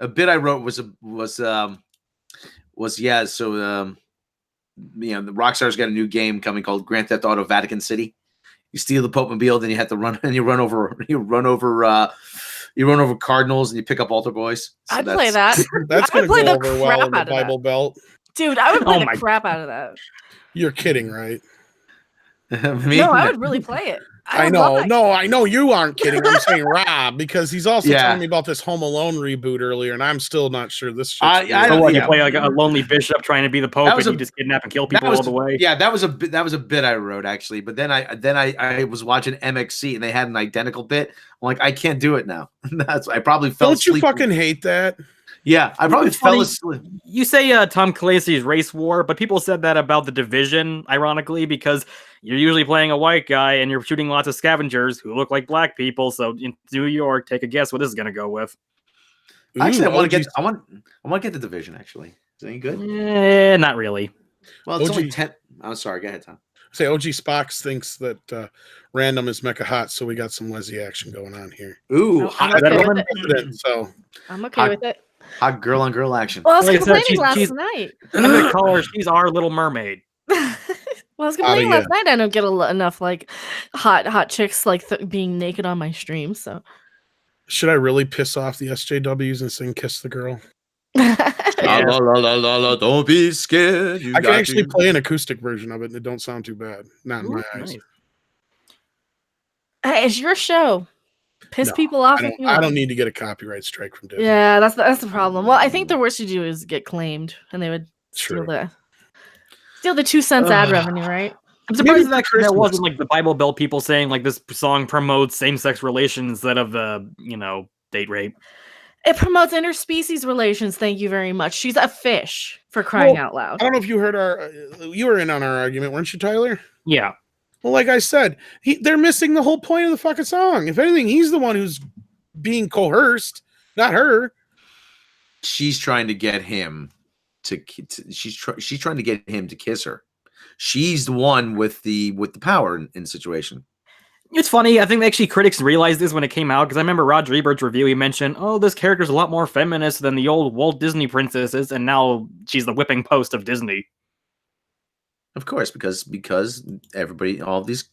a bit I wrote was you know, the Rockstar's got a new game coming called Grand Theft Auto Vatican City. You steal the Pope Mobile, then you have to run and you run over cardinals and you pick up altar boys. So I'd play that. That's I going would to play go the over well crap in the out of Bible that. Belt. Dude, I would play the crap out of that. You're kidding, right? No, I would really play it. I know. No, I know you aren't kidding. I'm saying Rob because he's also telling me about this Home Alone reboot earlier, and I'm still not sure this shit's you play like a lonely bishop trying to be the Pope and you just kidnap and kill people all the way. Yeah, that was a bit I wrote actually. But then I was watching MXC and they had an identical bit. I'm like, I can't do it now. I probably fell asleep. Don't you fucking hate that? Yeah, I probably fell asleep. You say Tom Clancy's Race War, but people said that about The Division, ironically, because you're usually playing a white guy and you're shooting lots of scavengers who look like black people. So in New York, take a guess what this is going to go with. Actually, I want to get The Division. Actually, is that any good? Not really. Well, it's only 10. I'm sorry. Go ahead, Tom. Say OG Spox thinks that random is mecha hot, so we got some Leslie action going on here. Ooh, I'm okay with it. So I'm okay with it. Hot girl on girl action. Well, I was complaining last night. I'm going to call her. She's our little mermaid. Well, I was complaining last night. I don't get enough like hot chicks like being naked on my stream. So should I really piss off the SJWs and sing "Kiss the Girl"? La, la, la, la, la, don't be scared. I can actually play an acoustic version of it, and it don't sound too bad. Not in my eyes. Nice. Hey, it's your show. Piss people off. I don't need to get a copyright strike from Disney. Yeah, that's the problem. Well, I think the worst you do is get claimed, and they would steal the 2 cents ad revenue, right? I'm surprised that actually there wasn't like the Bible Belt people saying like this song promotes same-sex relations instead of date rape. It promotes interspecies relations. Thank you very much. She's a fish, for crying out loud. I don't know if you heard you were in on our argument, weren't you, Tyler? Yeah. Well, like I said, they're missing the whole point of the fucking song. If anything, he's the one who's being coerced, not her. She's trying to get him she's trying to get him to kiss her. She's the one with the power in the situation. It's funny. I think actually critics realized this when it came out because I remember Roger Ebert's review. He mentioned, "Oh, this character's a lot more feminist than the old Walt Disney princesses, and now she's the whipping post of Disney." Of course, because everybody, all these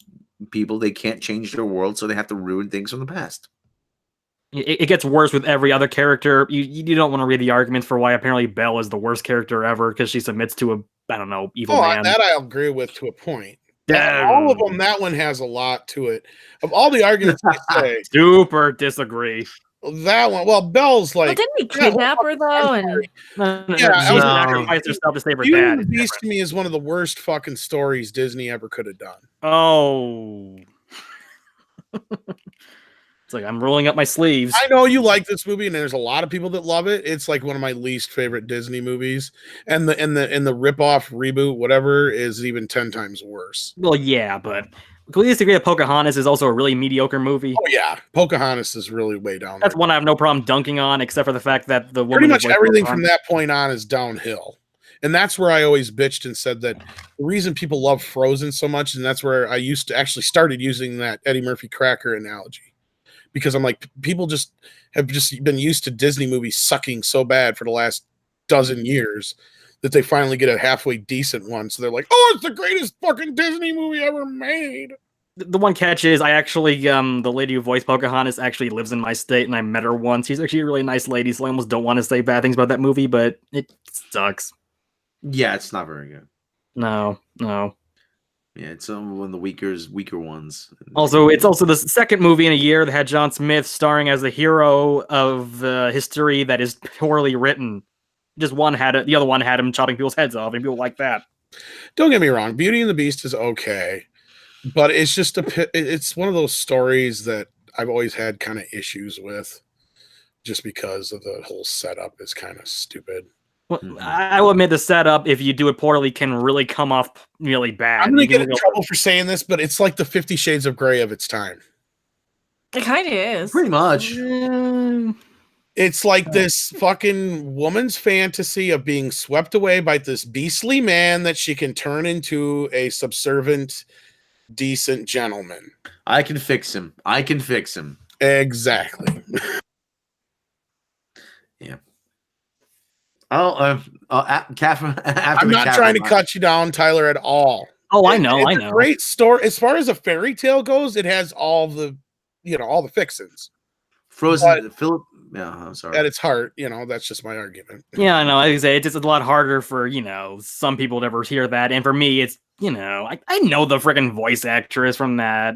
people, they can't change their world, so they have to ruin things from the past. It gets worse with every other character. You don't want to read the arguments for why apparently Belle is the worst character ever because she submits to a evil man. That I agree with to a point. All of them, that one has a lot to it. Of all the arguments they say, super disagree. That one, well, Belle's like, didn't he kidnap her though? And she sacrificed herself to save her Beauty dad. and the Beast to me is one of the worst fucking stories Disney ever could have done. Oh. It's like I'm rolling up my sleeves. I know you like this movie, and there's a lot of people that love it. It's like one of my least favorite Disney movies, and the rip-off reboot, whatever, is even 10 times worse. Well, yeah, but can we disagree that Pocahontas is also a really mediocre movie? Oh yeah, Pocahontas is really way down. That's one I have no problem dunking on, except for the fact that the woman pretty much everything from that point on is downhill. And that's where I always bitched and said that the reason people love Frozen so much, and that's where I used to actually started using that Eddie Murphy cracker analogy. Because I'm like, people have been used to Disney movies sucking so bad for the last dozen years that they finally get a halfway decent one. So they're like, oh, it's the greatest fucking Disney movie ever made. The one catch is I actually, the lady who voiced Pocahontas actually lives in my state, and I met her once. She's actually a really nice lady, so I almost don't want to say bad things about that movie, but it sucks. Yeah, it's not very good. No. Yeah, it's one of the weaker ones. Also, it's also the second movie in a year that had John Smith starring as the hero of history that is poorly written. Just one had it, the other one had him chopping people's heads off, and people like that. Don't get me wrong, Beauty and the Beast is okay, but it's just it's one of those stories that I've always had kind of issues with, just because of the whole setup is kind of stupid. Well, I will admit the setup, if you do it poorly, can really come off really bad. I'm going to get in trouble for saying this, but it's like the 50 Shades of Grey of its time. It kind of is. Pretty much. It's like this fucking woman's fantasy of being swept away by this beastly man that she can turn into a subservient, decent gentleman. I can fix him. Exactly. Yeah. Catherine. I'm not trying to cut you down, Tyler, at all. Oh, I know. It's a great story. As far as a fairy tale goes, it has all the fixins. Frozen. Philip. Yeah, I'm sorry. At its heart, that's just my argument. Yeah, I know. I say it's just a lot harder for some people to ever hear that, and for me, it's I know the freaking voice actress from that.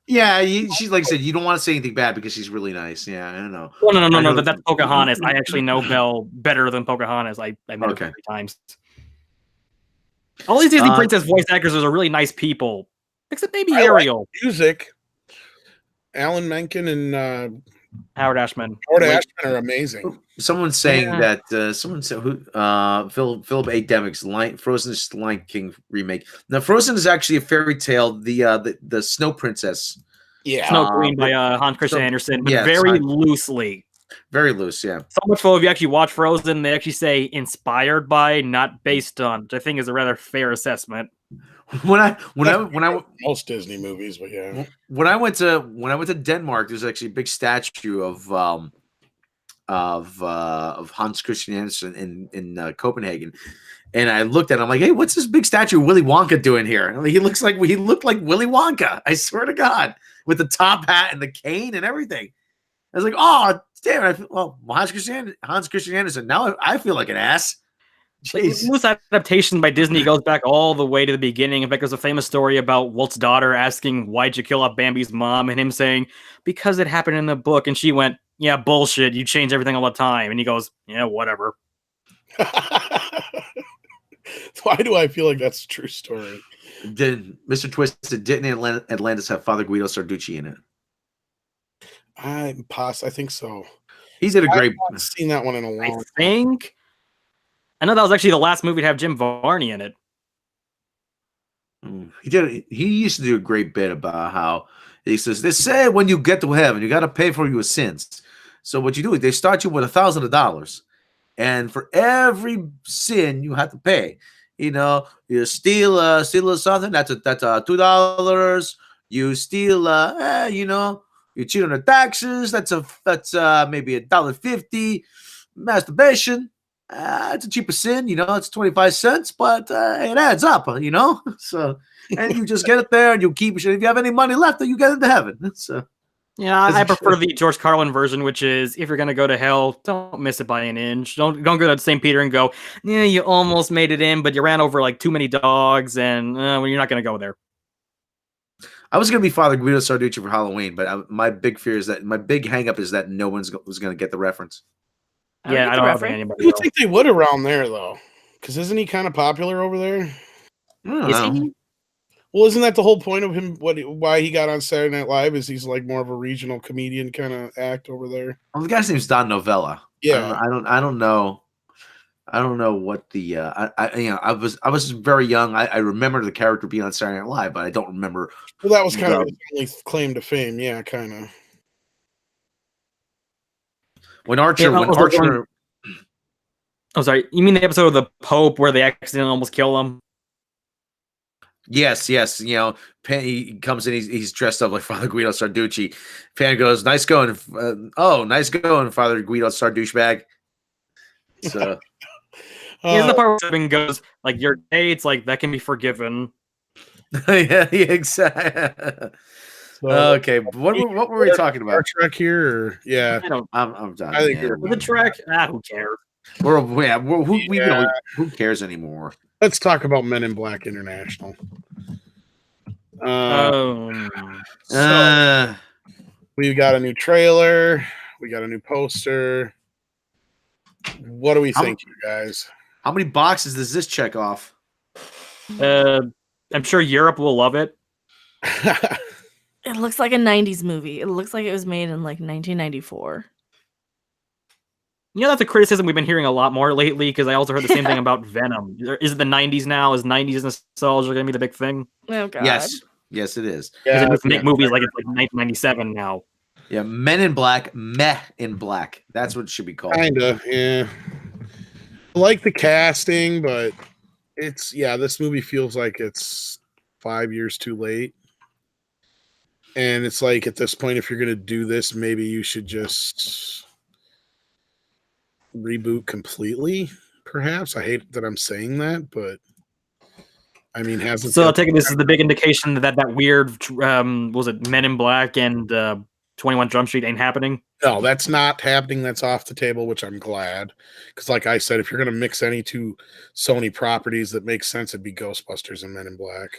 Yeah, she's like I said, you don't want to say anything bad because she's really nice. Yeah, I don't know. Well, no. That's Pocahontas. I actually know Belle better than Pocahontas. I met her 3 times. All these Disney princess voice actors are really nice people, except maybe Ariel. Like music. Alan Menken and Howard Ashman. Are amazing. Someone's saying that someone said Philip A. Demick's Frozen's Lion King remake. Now, Frozen is actually a fairy tale. The Snow Princess. Yeah, Snow Queen by Hans Christian Andersen, but very loosely. Very loose, yeah. So much so if you actually watch Frozen, they actually say inspired by, not based on, which I think is a rather fair assessment. When I most Disney movies, but yeah. When I went to Denmark, there's actually a big statue of Hans Christian Andersen in Copenhagen, and I looked at it, I'm like, hey, what's this big statue of Willy Wonka doing here? And he looked like Willy Wonka. I swear to God, with the top hat and the cane and everything. I was like, oh damn! Hans Christian Andersen. Now I feel like an ass. Jeez. Loose adaptation by Disney goes back all the way to the beginning. In fact, there's a famous story about Walt's daughter asking, why'd you kill off Bambi's mom? And him saying, because it happened in the book. And she went, yeah, bullshit. You change everything all the time. And he goes, yeah, whatever. Why do I feel like that's a true story? Did Mr. Twisted, didn't Atlantis have Father Guido Sarducci in it? I think so. He did a great. I've not seen that one in a long time. I know that was actually the last movie to have Jim Varney in it. He used to do a great bit about how he says, they say when you get to heaven, you got to pay for your sins. So what you do is they start you with $1,000, and for every sin you have to pay. You steal something, that's $2. You steal, you cheat on the taxes. That's maybe $1.50. Masturbation. It's a cheaper sin, it's 25 cents, but it adds up, So, and you just get it there and you keep it. If you have any money left, then you get into heaven. So, yeah, I prefer the George Carlin version, which is if you're gonna go to hell, don't miss it by an inch. Don't go to St. Peter and go, yeah, you almost made it in, but you ran over like too many dogs, and well, you're not gonna go there. I was gonna be Father Guido Sarducci for Halloween, but my big hang up is that no one's was gonna get the reference. Yeah, I don't think anybody. You think they would around there though? Because isn't he kind of popular over there? Is he? Well, isn't that the whole point of him? Why he got on Saturday Night Live is he's like more of a regional comedian kind of act over there. Well, the guy's name's Don Novella. Yeah, I don't know. I don't know what the I was very young. I remember the character being on Saturday Night Live, but I don't remember. Well, that was kind of his only claim to fame. Yeah, kind of. When Archer. Oh, sorry. You mean the episode of the Pope where they accidentally almost kill him? Yes. He comes in. He's dressed up like Father Guido Sarducci. Pan goes, "Nice going." Nice going, Father Guido Sarducci. So here's the part where Sabin goes, like, "You're gay." It's like that can be forgiven. yeah, exactly. Okay, what were we talking about? Star Trek here, or yeah? I'm done. I think the Trek. Who cares? Who cares anymore? Let's talk about Men in Black International. So we got a new trailer. We got a new poster. What do we think, you guys? How many boxes does this check off? I'm sure Europe will love it. It looks like a 90s movie. It looks like it was made in like 1994. That's a criticism we've been hearing a lot more lately, because I also heard the same thing about Venom. Is it the 90s now? Is 90s nostalgia going to be the big thing? Oh, God. Yes, it is. Yeah, they make movies like it's like 1997 now. Yeah, Men in Black, Meh in Black. That's what it should be called. Kind of, yeah. I like the casting, but this movie feels like it's 5 years too late. And it's like, at this point, if you're going to do this, maybe you should just reboot completely, perhaps. I hate that I'm saying that, but I mean, hasn't. So I'll take it this is the big indication that weird, was it Men in Black and 21 Jump Street ain't happening? No, that's not happening. That's off the table, which I'm glad. Because like I said, if you're going to mix any two Sony properties that make sense, it'd be Ghostbusters and Men in Black.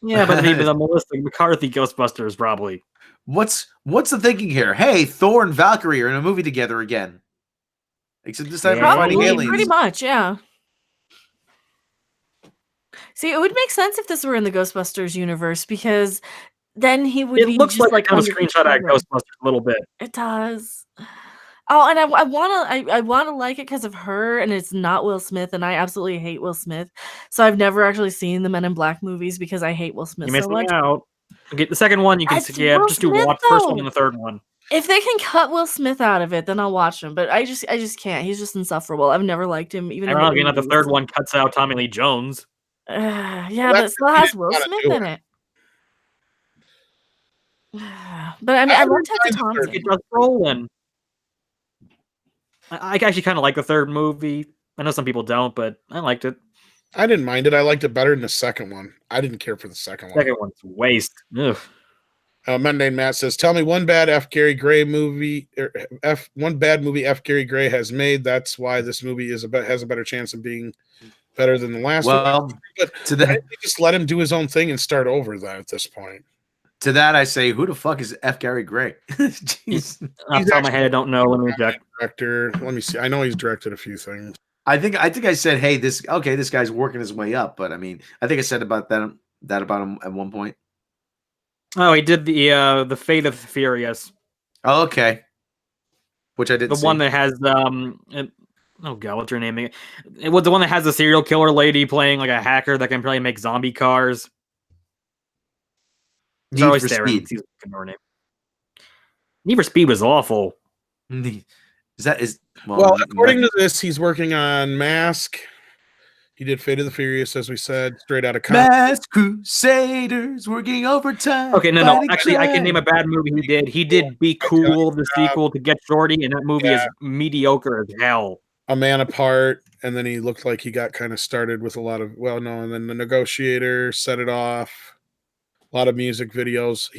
Yeah, but maybe the Melissa McCarthy Ghostbusters probably. What's the thinking here? Hey, Thor and Valkyrie are in a movie together again. Except this time we're fighting aliens. Pretty much, yeah. See, it would make sense if this were in the Ghostbusters universe, because then he would be. It looks like kind of a screenshot of Ghostbusters a little bit. It does. Oh, and I wanna like it because of her, and it's not Will Smith, and I absolutely hate Will Smith. So I've never actually seen the Men in Black movies because I hate Will Smith so much. Out. Okay, the second one you can skip. Just do watch the first one and the third one. If they can cut Will Smith out of it, then I'll watch him. But I just can't. He's just insufferable. I've never liked him. Even if the third one cuts out Tommy Lee Jones. Yeah, but it still has Will Smith in it. But I mean, I love Tessa Thompson. It does Roland. I actually kind of like the third movie. I know some people don't, but I liked it. I didn't mind it. I liked it better than the second one. I didn't care for the second one. Second one's waste. Ugh. Monday Matt says, "Tell me one bad F. Gary Gray movie, one bad movie F. Gary Gray has made. That's why this movie has a better chance of being better than the last one." But just let him do his own thing and start over. Then at this point, to that I say, who the fuck is F. Gary Gray? He's off the top of my head, I don't know. Let me check. Director. Let me see. I know he's directed a few things. I think I said, hey, this guy's working his way up, but I mean, I think I said about that about him at one point. Oh, he did the Fate of the Furious. Oh, okay. Which I didn't. The one that has oh god, what's her name? It was the one that has the serial killer lady playing like a hacker that can probably make zombie cars. Need for Speed. Need for Speed was awful. Well, according to this, he's working on Mask, He did Fate of the Furious, as we said, straight out of Masked Crusaders working overtime. Okay, no. Actually, I can name a bad movie he did. He did Be Cool, the sequel to Get Shorty, and that movie is mediocre as hell. A Man Apart, and then he looked like he got kind of started with a lot of and then The Negotiator, Set It Off, a lot of music videos.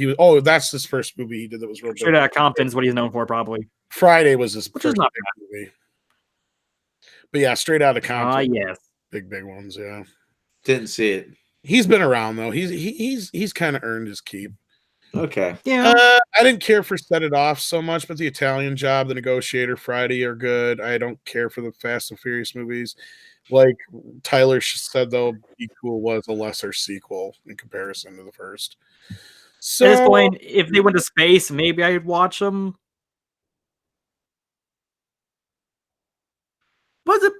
That's his first movie he did that was real Straight Outta Compton's what he's known for, probably. Friday was his Which first is not big movie. But yeah, Straight Outta Compton. Yes. Big ones, yeah. Didn't see it. He's been around though. He's kind of earned his keep. Okay. Yeah. I didn't care for Set It Off so much, but The Italian Job, The Negotiator, Friday are good. I don't care for the Fast and Furious movies. Like Tyler said, though, Be Cool was a lesser sequel in comparison to the first. So at this point, if they went to space, maybe I'd watch them.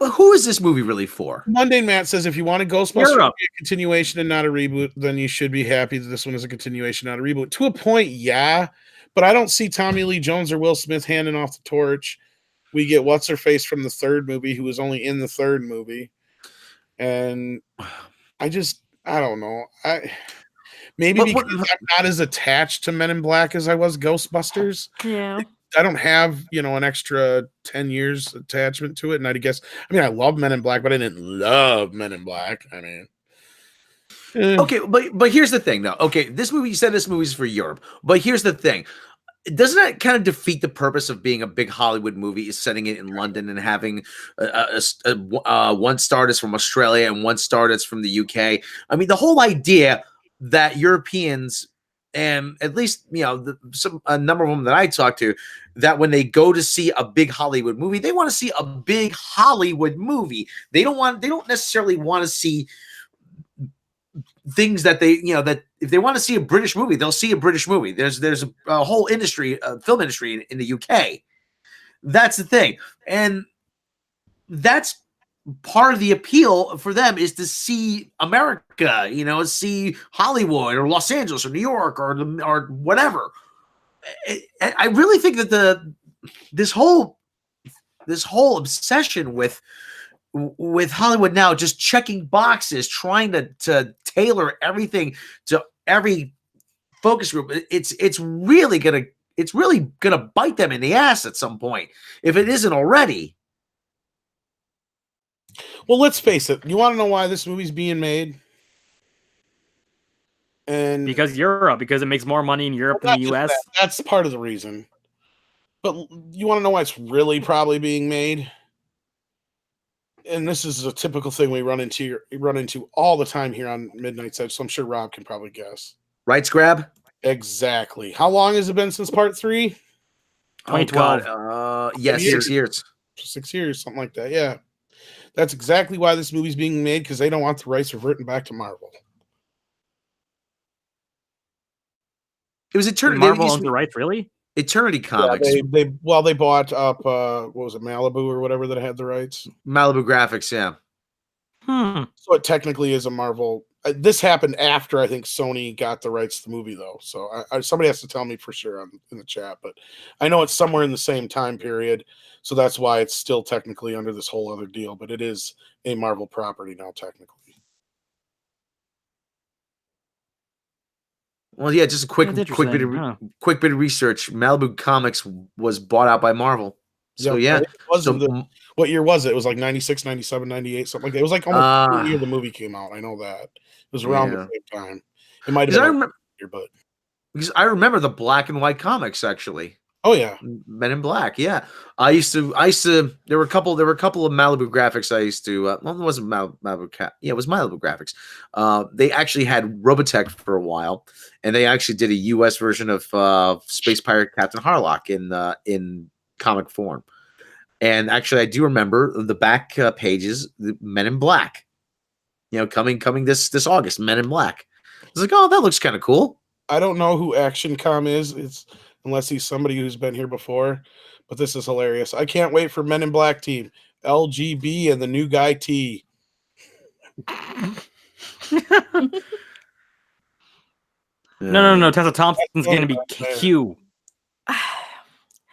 But who is this movie really for? Mundane Matt says if you want a Ghostbusters to be a continuation and not a reboot, then you should be happy that this one is a continuation, not a reboot. To a point, yeah, but I don't see Tommy Lee Jones or Will Smith handing off the torch. We get What's-Her-Face from the third movie, who was only in the third movie. And I don't know. Because I'm not as attached to Men in Black as I was Ghostbusters. Yeah. I don't have, an extra 10 years attachment to it. And I love Men in Black, but I didn't love Men in Black. Okay, but here's the thing, though. Okay, this movie, you said this movie's for Europe, but here's the thing. Doesn't that kind of defeat the purpose of being a big Hollywood movie, is setting it in London and having one star that's from Australia and one star that's from the UK? I mean, the whole idea that Europeans, and at least, a number of them that I talk to, that when they go to see a big Hollywood movie, they want to see a big Hollywood movie. They don't necessarily want to see things that that if they want to see a British movie, they'll see a British movie. There's a whole industry, film industry in the UK. That's the thing. And that's part of the appeal for them, is to see America, see Hollywood or Los Angeles or New York or whatever. I really think that this whole obsession with Hollywood now, just checking boxes, trying to tailor everything to every focus group, it's really gonna bite them in the ass at some point, if it isn't already. Well, let's face it. You want to know why this movie's being made? And because it makes more money in Europe than the US. That's part of the reason. But you want to know why it's really probably being made? And this is a typical thing we run into all the time here on Midnight's Edge, so I'm sure Rob can probably guess. Rights grab? Exactly. How long has it been since part 3? 2012. Yes, 6 years. 6 years, something like that, yeah. That's exactly why this movie's being made, because they don't want the rights reverting back to Marvel. It was Eternity. Marvel owns the rights, really? Eternity Comics. Yeah, they bought up what was it, Malibu or whatever that had the rights. Malibu Graphics, yeah. So it technically is a Marvel. This happened after I think Sony got the rights to the movie, though. So somebody has to tell me for sure in the chat, but I know it's somewhere in the same time period. So that's why it's still technically under this whole other deal, but it is a Marvel property now, technically. Well, yeah, just a quick bit of research. Malibu Comics was bought out by Marvel. So, yeah. What year was it? It was like 96, 97, 98, something like that. It was like almost the year the movie came out. I know that. It was around the same time. It might have been because I remember the black and white comics, actually. Oh yeah, Men in Black. Yeah, I used to. There were a couple of Malibu graphics. I used to. Well, it wasn't Malibu. Yeah, it was Malibu graphics. They actually had Robotech for a while, and they actually did a U.S. version of Space Pirate Captain Harlock in comic form. And actually, I do remember the back pages, the Men in Black. Coming this August, Men in Black. I was like, oh, that looks kind of cool. I don't know who Action Com is. Unless he's somebody who's been here before. But this is hilarious. I can't wait for Men in Black team. LGB and the new guy T. No. Tessa Thompson's going to be Q.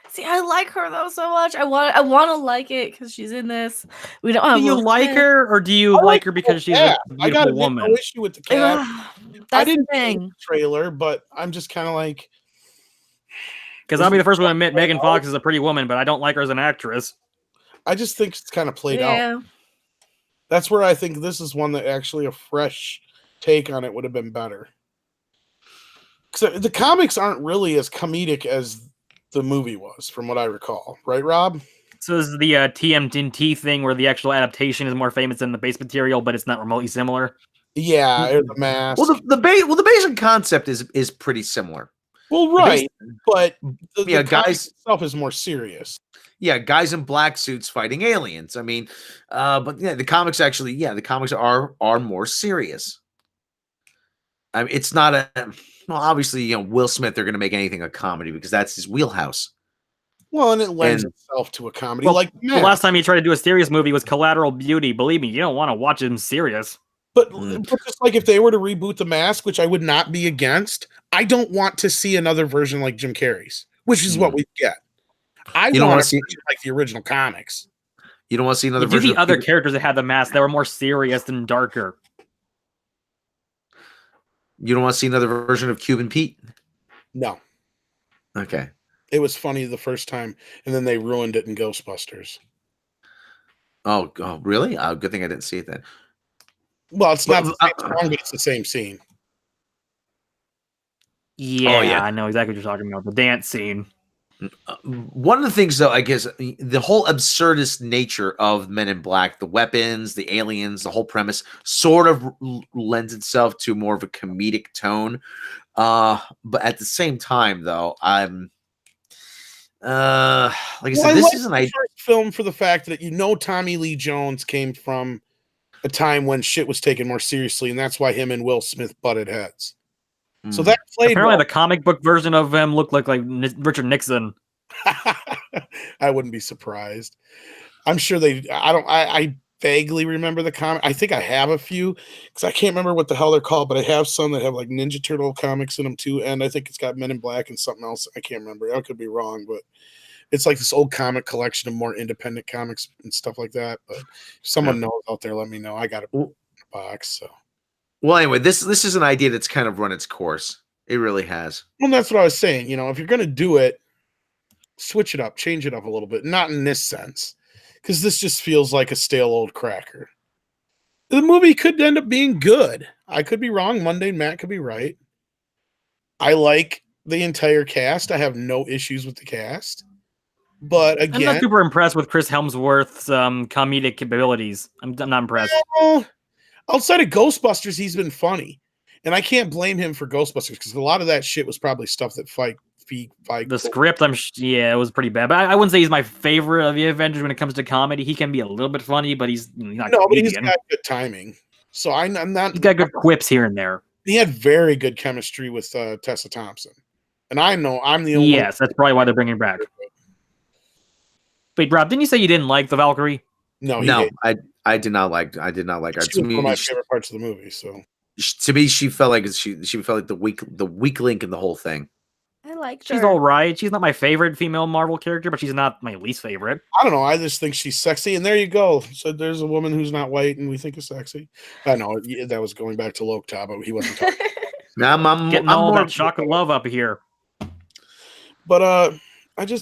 See, I like her though so much. I want to like it because she's in this. We don't. Do you like her, or do you like her because she's a beautiful woman? No issue with the cat. That's I didn't the thing. see the trailer, but I'm just kind of like, because I'll be the first one to admit Megan Fox is a pretty woman, but I don't like her as an actress. I just think it's kind of played out. That's where I think this is one that actually a fresh take on it would have been better. Because the comics aren't really as comedic as the movie was, from what I recall. Right, Rob? So this is the TMNT thing where the actual adaptation is more famous than the base material, but it's not remotely similar. Yeah, or the mask. Well, the basic concept is pretty similar. Well, right, but the guys itself is more serious. Yeah, guys in black suits fighting aliens. I mean, but yeah, the comics actually, the comics are more serious. I mean, it's not obviously, Will Smith, they're going to make anything a comedy because that's his wheelhouse. Well, and it lends itself to a comedy. Well, the last time he tried to do a serious movie was Collateral Beauty. Believe me, you don't want to watch him serious. But just like if they were to reboot The Mask, which I would not be against, I don't want to see another version like Jim Carrey's, which is what we get. I want to see like the original comics. You don't want to see another version of the other characters that had the mask that were more serious and darker. You don't want to see another version of Cuban Pete? No. Okay. It was funny the first time, and then they ruined it in Ghostbusters. Oh, really? Good thing I didn't see it then. Well, it's not the same song, but it's the same scene. Yeah, I know exactly what you're talking about. The dance scene. One of the things, though, I guess, the whole absurdist nature of Men in Black, the weapons, the aliens, the whole premise sort of lends itself to more of a comedic tone. But at the same time, though, I'm like I said, this isn't a first film for the fact that Tommy Lee Jones came from a time when shit was taken more seriously, and that's why him and Will Smith butted heads. So that played. Apparently, the comic book version of him looked like Richard Nixon. I wouldn't be surprised. I'm sure they. I vaguely remember the comic. I think I have a few because I can't remember what the hell they're called, but I have some that have like Ninja Turtle comics in them too, and I think it's got Men in Black and something else. I can't remember. I could be wrong, but it's like this old comic collection of more independent comics and stuff like that. But if someone knows out there, let me know. I got it in a box. So. Well, anyway, this is an idea that's kind of run its course. It really has. Well, that's what I was saying. If you're going to do it, switch it up, change it up a little bit. Not in this sense, because this just feels like a stale old cracker. The movie could end up being good. I could be wrong. Monday Matt could be right. I like the entire cast. I have no issues with the cast. But again, I'm not super impressed with Chris Hemsworth's comedic abilities. I'm not impressed. Well, outside of Ghostbusters, he's been funny. And I can't blame him for Ghostbusters because a lot of that shit was probably stuff that fight. The script, it was pretty bad. But I wouldn't say he's my favorite of the Avengers when it comes to comedy. He can be a little bit funny, but he's not. No, but he's got good timing. So I'm not. He's got good quips here and there. He had very good chemistry with Tessa Thompson, and I know I'm the only. Yes, that's probably why they're bringing her back. Wait, Rob, didn't you say you didn't like the Valkyrie? No, I did not like. I did not like her. She was one of my favorite parts of the movie. So to me, she felt like the weak link in the whole thing. I like her. She's all right. She's not my favorite female Marvel character, but she's not my least favorite. I don't know. I just think she's sexy, and there you go. So there's a woman who's not white, and we think is sexy. I know that was going back to Lokta, but he wasn't talking. I'm getting all that chocolate love up here. But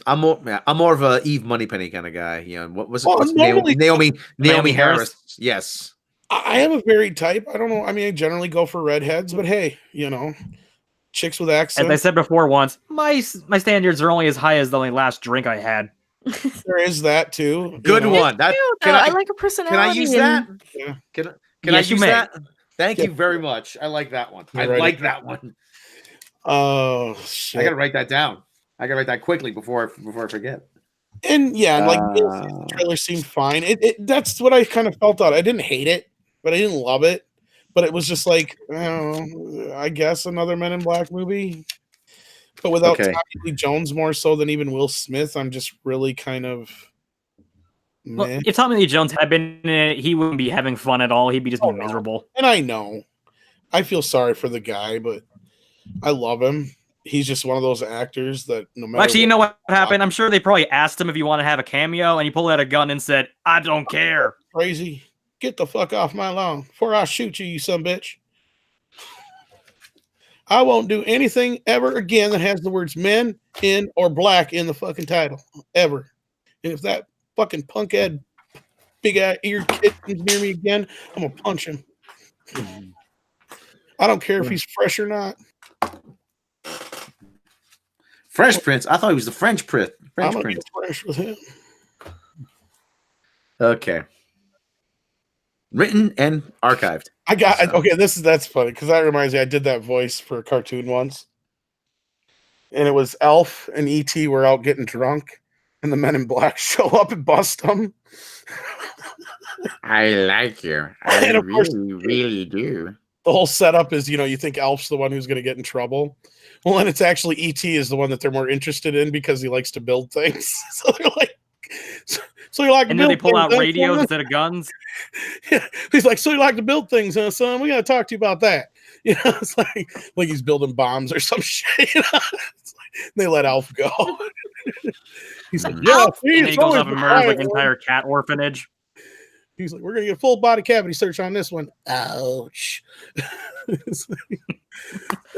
I'm more of a Eve Moneypenny kind of guy. What was it? Naomi Harris. Yes. I have a varied type. I don't know. I mean, I generally go for redheads, but hey, chicks with accents. As I said before once, my standards are only as high as the last drink I had. There is that too. Good one. I like her personality. Can I use that? Yeah. Can I use that? Thank you very much. I like that one. I like that one. Oh shit! I gotta write that down. I gotta write that quickly before I forget. And the trailer seemed fine. That's what I kind of felt out. I didn't hate it, but I didn't love it. But it was just like, I guess another Men in Black movie. But without Tommy Lee Jones more so than even Will Smith, I'm just really kind of meh. Well, if Tommy Lee Jones had been in it, he wouldn't be having fun at all. He'd be just miserable. And I know. I feel sorry for the guy, but I love him. he's just one of those actors that no matter. Well, actually, you know what happened? I'm sure they probably asked him if you want to have a cameo, and he pulled out a gun and said, "I don't care." Crazy. Get the fuck off my lawn before I shoot you, you son bitch. I won't do anything ever again that has the words men, in, or black in the fucking title. Ever. And if that fucking punkhead, big-ass eared kid comes near me again, I'm going to punch him. I don't care if he's fresh or not. Fresh Prince? I thought he was the French Prince. I'm going to get fresh with him. Okay. Written and archived. That's funny because that reminds me. I did that voice for a cartoon once, and it was Elf and E.T. were out getting drunk, and the Men in Black show up and bust them. I like you. I really do. The whole setup is, you think Elf's the one who's going to get in trouble. Well, and it's actually E.T. is the one that they're more interested in because he likes to build things. So they're like. So you like to and build then they pull things, out radios instead of guns. Yeah. He's like, so you like to build things, huh, son? We got to talk to you about that. It's like he's building bombs or some shit. It's like, they let Alf go. He's like, yeah, and then he goes up and murders like an entire cat orphanage. He's like, we're gonna get a full body cavity search on this one. Ouch.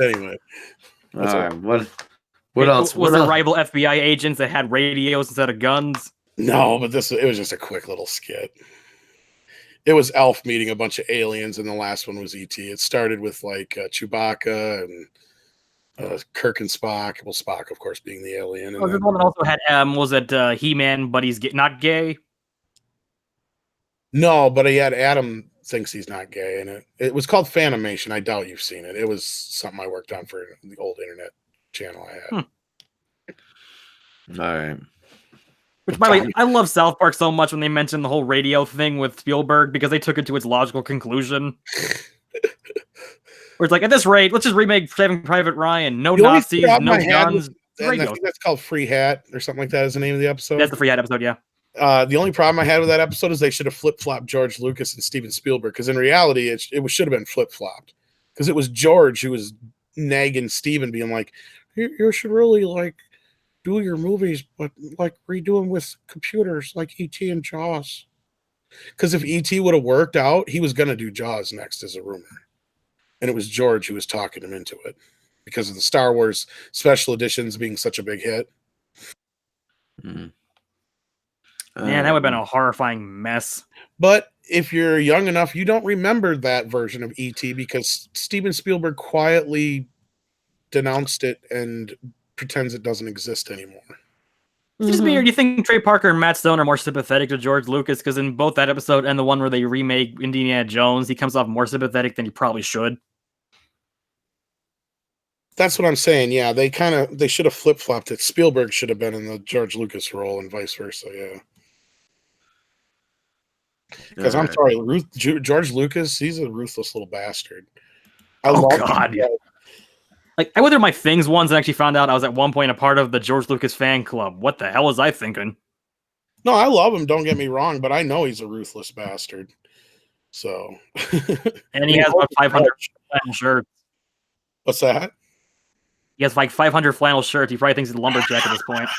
Anyway, all right. What else? Was there rival FBI agents that had radios instead of guns? No, but it was just a quick little skit. It was Elf meeting a bunch of aliens, and the last one was E.T. It started with Chewbacca and Kirk and Spock. Well, Spock, of course, being the alien. And the one that also had was it He-Man, but he's not gay? No, but he had Adam thinks he's not gay, and it was called Fanimation. I doubt you've seen it. It was something I worked on for the old internet channel I had. All right. Which, by the way, I love South Park so much when they mentioned the whole radio thing with Spielberg because they took it to its logical conclusion. Where it's like, at this rate, let's just remake Saving Private Ryan. No Nazis, no guns. I think that's called Free Hat or something like that is the name of the episode. That's the Free Hat episode, yeah. The only problem I had with that episode is they should have flip-flopped George Lucas and Steven Spielberg because in reality, it should have been flip-flopped because it was George who was nagging Steven, being like, you should really do your movies, but redo them with computers like E.T. and Jaws. Because if E.T. would have worked out, he was going to do Jaws next as a rumor. And it was George who was talking him into it because of the Star Wars special editions being such a big hit. Man, that would have been a horrifying mess. But if you're young enough, you don't remember that version of E.T. because Steven Spielberg quietly denounced it and pretends it doesn't exist anymore. It's just weird. You think Trey Parker and Matt Stone are more sympathetic to George Lucas because in both that episode and the one where they remake Indiana Jones, he comes off more sympathetic than he probably should. That's what I'm saying. Yeah, they should have flip-flopped it. Spielberg should have been in the George Lucas role and vice versa. Yeah. Because I'm sorry, George Lucas, he's a ruthless little bastard. God. I went through my things once and actually found out I was at one point a part of the George Lucas fan club. What the hell was I thinking? No, I love him. Don't get me wrong, but I know he's a ruthless bastard. So, and he has about 500 flannel shirts. What's that? He has 500 flannel shirts. He probably thinks he's a lumberjack at this point.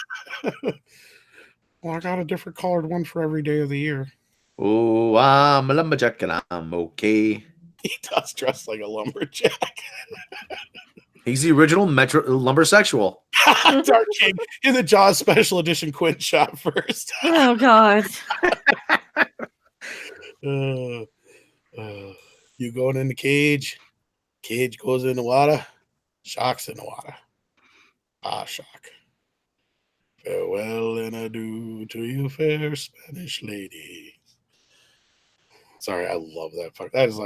Well, I got a different colored one for every day of the year. Oh, I'm a lumberjack and I'm okay. He does dress like a lumberjack. He's the original Metro lumbersexual. Dark King in the Jaws special edition Quint shot first. Oh God. You going in the cage. Cage goes in the water. Shark's in the water. Shock. Farewell and adieu to you, fair Spanish lady. Sorry, I love that. That is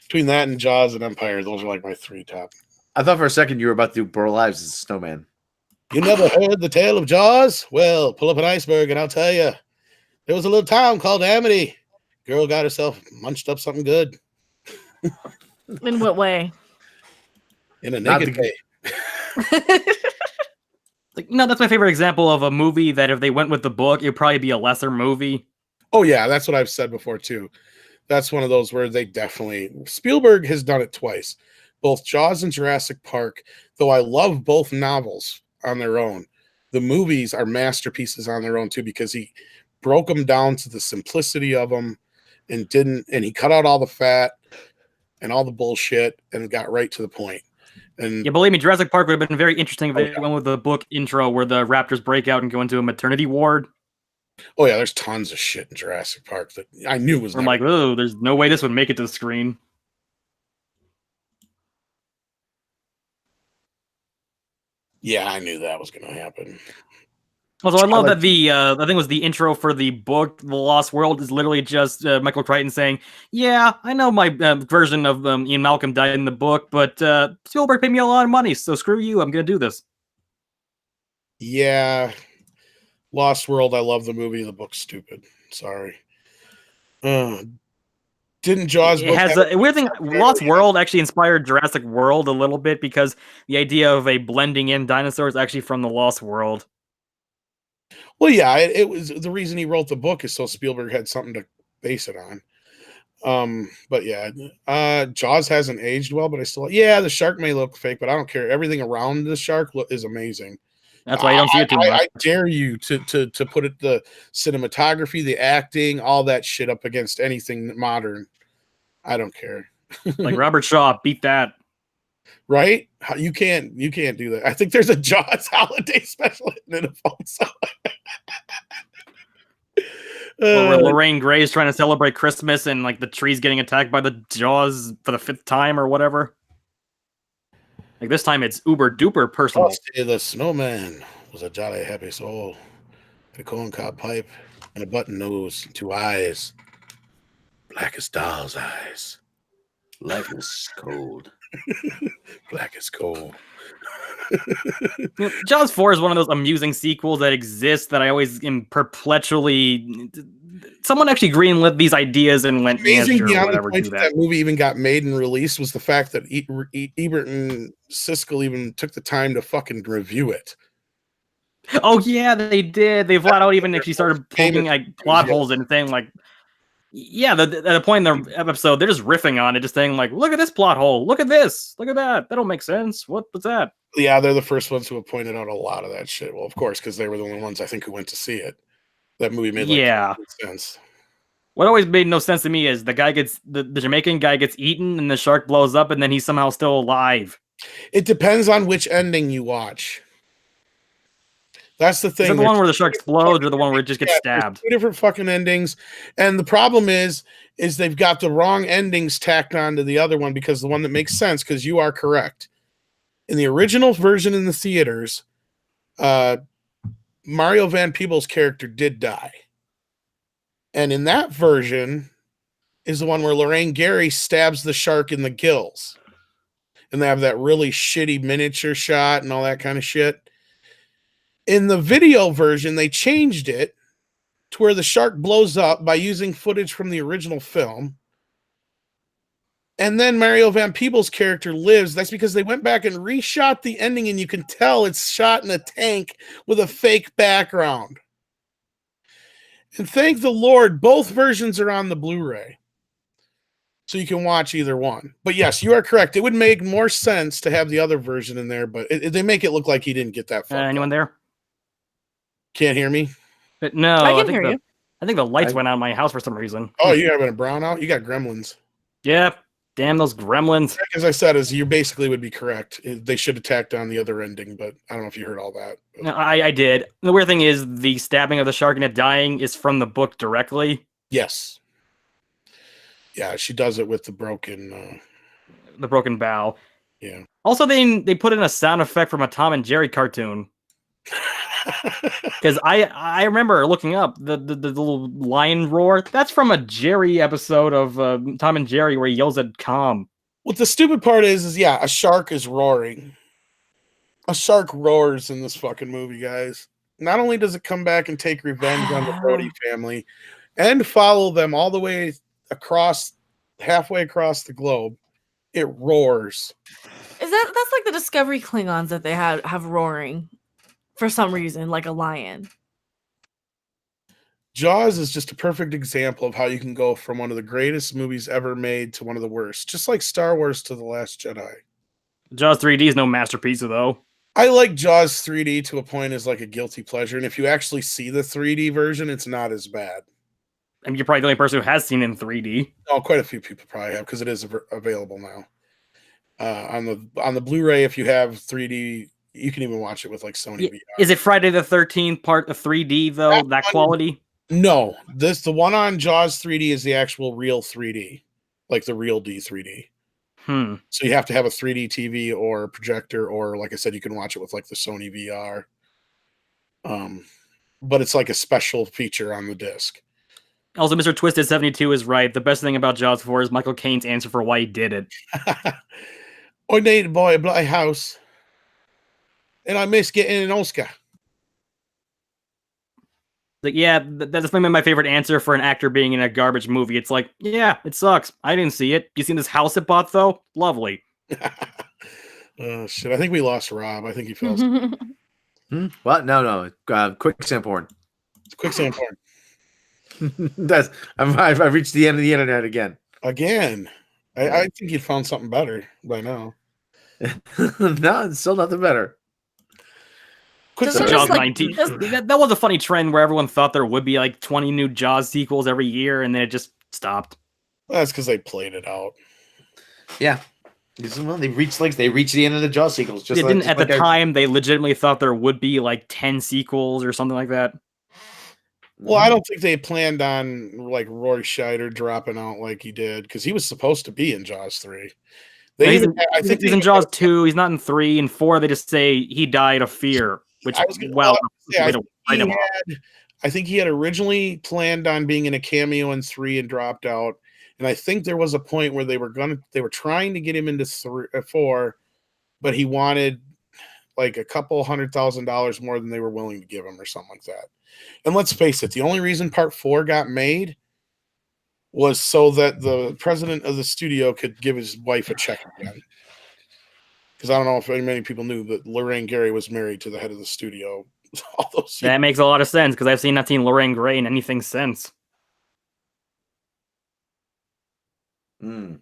between that and Jaws and Empire, those are my three top. I thought for a second you were about to do Burl Ives as a snowman. You never heard the tale of Jaws? Well, pull up an iceberg and I'll tell you. There was a little town called Amity. Girl got herself munched up something good. In what way? In a naked way. No, that's my favorite example of a movie that if they went with the book, it would probably be a lesser movie. Oh, yeah, that's what I've said before, too. That's one of those where they definitely... Spielberg has done it twice. both Jaws and Jurassic Park, though I love both novels on their own, the movies are masterpieces on their own too, because he broke them down to the simplicity of them and he cut out all the fat and all the bullshit and got right to the point. And yeah, believe me, Jurassic Park would have been very interesting if they went with the book intro where the raptors break out and go into a maternity ward. Oh yeah, there's tons of shit in Jurassic Park that I knew was. I'm like, oh, there's no way this would make it to the screen. Yeah, I knew that was going to happen. Also, I love that I think it was the intro for the book, The Lost World, is literally just Michael Crichton saying, yeah, I know my version of Ian Malcolm died in the book, but Spielberg paid me a lot of money, so screw you, I'm going to do this. Yeah. Lost World, I love the movie. The book's stupid. Sorry. Didn't Jaws book has a weird thing? Lost World actually inspired Jurassic World a little bit because the idea of a blending in dinosaur is actually from the Lost World. Well, yeah, it was the reason he wrote the book is so Spielberg had something to base it on. But yeah, Jaws hasn't aged well, but I still, the shark may look fake, but I don't care. Everything around the shark is amazing. That's why you don't see it too much. I dare you to put it, the cinematography, the acting, all that shit up against anything modern. I don't care. Like Robert Shaw, beat that. Right? You can't do that. I think there's a Jaws holiday special in it also. Where Lorraine Gray is trying to celebrate Christmas and like the tree's getting attacked by the Jaws for the 5th time or whatever. Like this time it's uber duper personal. The snowman was a jolly happy soul. A corncob pipe and a button nose and 2 eyes. Black as doll's eyes. Life is cold. Black as coal. Jaws 4 is one of those amusing sequels that exists that I always am perpetually. Someone actually greenlit these ideas and went, amazing sure, beyond whatever, the point do that movie even got made and released was the fact that Ebert and Siskel even took the time to fucking review it. Oh yeah, they did. They flat out even actually started poking like plot holes and saying like, yeah, at the point in the episode, they're just riffing on it, just saying like, look at this plot hole, look at this, look at that. That don't make sense. What's that? Yeah, they're the first ones who have pointed out a lot of that shit. Well, of course, because they were the only ones I think who went to see it. That movie made sense. What always made no sense to me is the guy gets the Jamaican guy gets eaten and the shark blows up and then he's somehow still alive. It depends on which ending you watch. That's the thing. Is it the one where the shark explodes or the one where it just gets stabbed? 2 different fucking endings. And the problem is they've got the wrong endings tacked onto the other one because the one that makes sense, because you are correct. In the original version in the theaters, Mario Van Peebles' character did die. And in that version is the one where Lorraine Gary stabs the shark in the gills. And they have that really shitty miniature shot and all that kind of shit. In the video version, they changed it to where the shark blows up by using footage from the original film. And then Mario Van Peebles' character lives. That's because they went back and reshot the ending, and you can tell it's shot in a tank with a fake background. And thank the Lord, both versions are on the Blu-ray. So you can watch either one. But yes, you are correct. It would make more sense to have the other version in there, but they make it look like he didn't get that far. Anyone there? Can't hear me? But no, I can hear you. I think the lights went out in my house for some reason. Oh, you having a brownout? You got gremlins. Yeah, damn those gremlins. As I said, you basically would be correct. They should have tacked on the other ending, but I don't know if you heard all that. No, I did. The weird thing is the stabbing of the shark and it dying is from the book directly. Yes. Yeah, she does it with the broken bow. Yeah. Also, they put in a sound effect from a Tom and Jerry cartoon. Because I remember looking up the little lion roar. That's from a Jerry episode of Tom and Jerry where he yells at Calm. What the stupid part is a shark is roaring. A shark roars in this fucking movie, guys. Not only does it come back and take revenge on the Brody family and follow them all the way halfway across the globe, it roars. That's like the Discovery Klingons that they have roaring. For some reason, like a lion. Jaws is just a perfect example of how you can go from one of the greatest movies ever made to one of the worst. Just like Star Wars to The Last Jedi. Jaws 3D is no masterpiece, though. I like Jaws 3D to a point as like a guilty pleasure, and if you actually see the 3D version, it's not as bad. I mean, you're probably the only person who has seen it in 3D. Oh, quite a few people probably have because it is available now. On the Blu-ray, if you have 3D, you can even watch it with like Sony VR. Is it Friday the 13th part of 3D though? That quality? No, the one on Jaws 3D is the actual real 3D, like the real D3D. So you have to have a 3D TV or a projector, or like I said, you can watch it with like the Sony VR. But it's like a special feature on the disc. Also, Mr. Twisted 72 is right. The best thing about Jaws 4 is Michael Caine's answer for why he did it. I need to buy a bloody house, and I miss getting an Oscar. Like, yeah, that's maybe my favorite answer for an actor being in a garbage movie. It's like, yeah, it sucks. I didn't see it. You seen this house it bought, though? Lovely. Shit, I think we lost Rob. I think he fell asleep. What? No. Quicksand porn. Quicksand porn. I've reached the end of the internet again. Again. I think you'd found something better by now. No, it's still nothing better. Jaws 19. That was a funny trend where everyone thought there would be like 20 new Jaws sequels every year, and then it just stopped. Well, that's because they played it out. Yeah. Well, they reached the end of the Jaws sequels. At the time, they legitimately thought there would be like 10 sequels or something like that. Well, I don't think they planned on like Roy Scheider dropping out like he did, because he was supposed to be in Jaws 3. I think he's in Jaws 2. He's not in 3 and 4. They just say he died of fear, which I think he had originally planned on being in a cameo in 3 and dropped out. And I think there was a point where they were trying to get him into 4, but he wanted like a couple $100,000 more than they were willing to give him or something like that. And let's face it, the only reason part 4 got made was so that the president of the studio could give his wife a check again. Because I don't know if many people knew that Lorraine Gary was married to the head of the studio. That makes a lot of sense, because I've not seen Lorraine Gray in anything since. Sid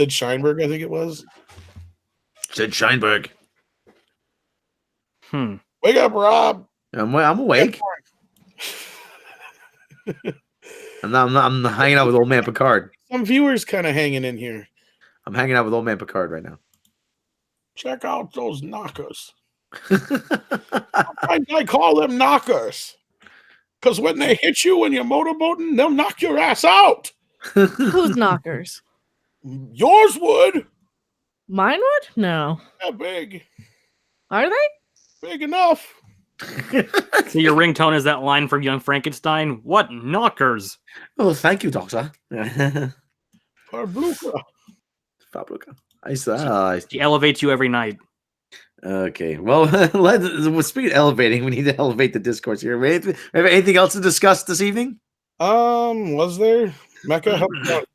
Sheinberg, I think it was. Sid Sheinberg. Wake up, Rob. I'm awake. I'm hanging out with old man Picard. Some viewers kind of hanging in here. I'm hanging out with old man Picard right now. Check out those knockers. I call them knockers. Because when they hit you when you're motorboating, they'll knock your ass out. Who's knockers? Yours would. Mine would? No. They're big. Are they? Big enough. So your ringtone is that line from Young Frankenstein? What knockers? Oh, thank you, Doctor. Fabruca. She elevates you every night. Okay. Well, speaking of elevating, we need to elevate the discourse here. Anything else to discuss this evening? Was there? Mecca, help me out.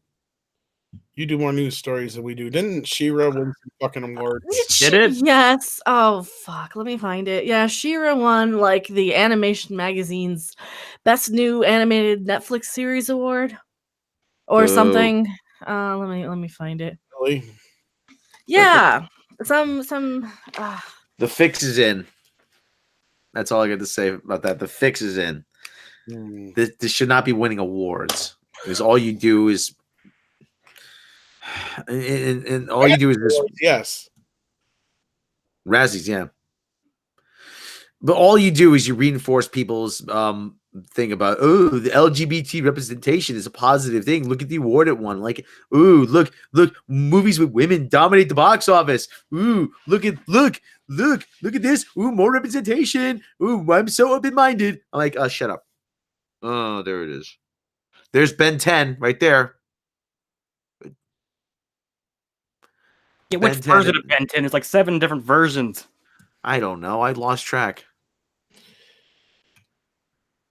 You do more news stories than we do. Didn't She-Ra win some fucking awards? Did it? Yes. Oh, fuck. Let me find it. Yeah, She-Ra won like the Animation Magazine's Best New Animated Netflix Series Award or something. Let me find it. Really? Yeah. Some The fix is in. That's all I got to say about that. The fix is in. This should not be winning awards. Because all you do is and all you do is this. Yes. Razzies, yeah. But all you do is you reinforce people's thing about, the LGBT representation is a positive thing. Look at the award it won. Like, look, movies with women dominate the box office. Look at this. More representation. I'm so open-minded. I'm like, shut up. Oh, there it is. There's Ben 10 right there. Yeah, which version of Ben 10? It's like 7 different versions. I don't know. I lost track.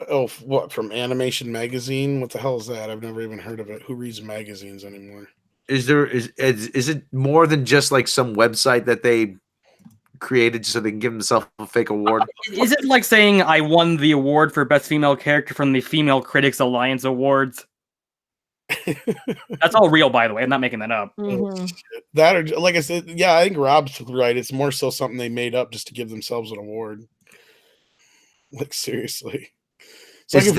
Oh, what, from Animation Magazine? What the hell is that? I've never even heard of it. Who reads magazines anymore? Is it more than just like some website that they created so they can give themselves a fake award? Is it like saying I won the award for best female character from the Female Critics Alliance Awards? That's all real, by the way. I'm not making that up. Mhm. That, or like I said, yeah, I think Rob's right. It's more so something they made up just to give themselves an award. Like, seriously. It's like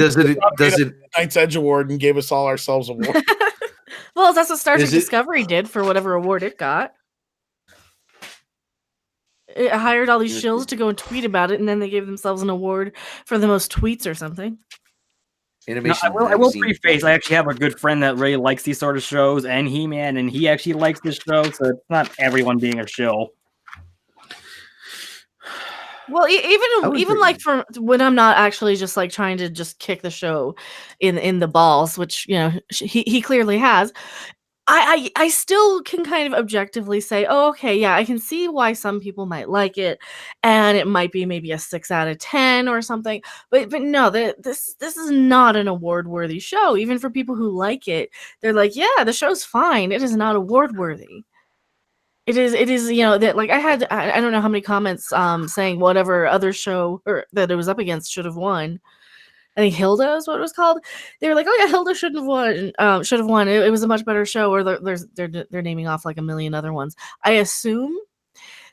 Does it Knight's Edge Award and gave us all ourselves awards. Well, that's what Star Trek Is it- Discovery did for whatever award it got. It hired all these shills to go and tweet about it, and then they gave themselves an award for the most tweets or something. No, animation? I will magazine- preface. I actually have a good friend that really likes these sort of shows, and He-Man, and he actually likes this show, so it's not everyone being a shill. Well, would even agree. like for when I'm not actually just like trying to just kick the show in the balls, which he clearly has. I still can kind of objectively say, oh, okay, yeah, I can see why some people might like it, and it might be maybe a 6 out of 10 or something. But no, this is not an award worthy show. Even for people who like it, they're like, yeah, the show's fine. It is not award worthy. It is that like I don't know how many comments saying whatever other show or that it was up against should have won. I think Hilda is what it was called. They were like, "Oh yeah, Hilda shouldn't have won. Should have won. It was a much better show." Or they're naming off like a million other ones. I assume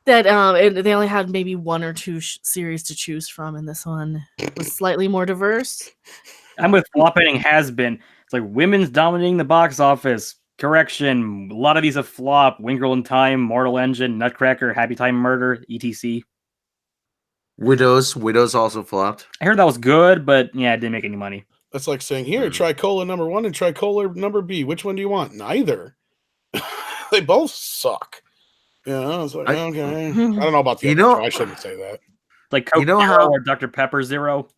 that they only had maybe 1 or 2 series to choose from, and this one was slightly more diverse. I'm with flopping has been. It's like women's dominating the box office. Correction, a lot of these have flopped. Wrinkle in Time, Mortal Engine, Nutcracker, Happy Time Murder, etc. Widows also flopped. I heard that was good, but yeah, it didn't make any money. That's like saying, here, try cola number 1 and try cola number B. Which one do you want? Neither. They both suck. Yeah, it's like, okay. I don't know about the other two. I shouldn't say that. Like Coke Zero or Dr. Pepper Zero.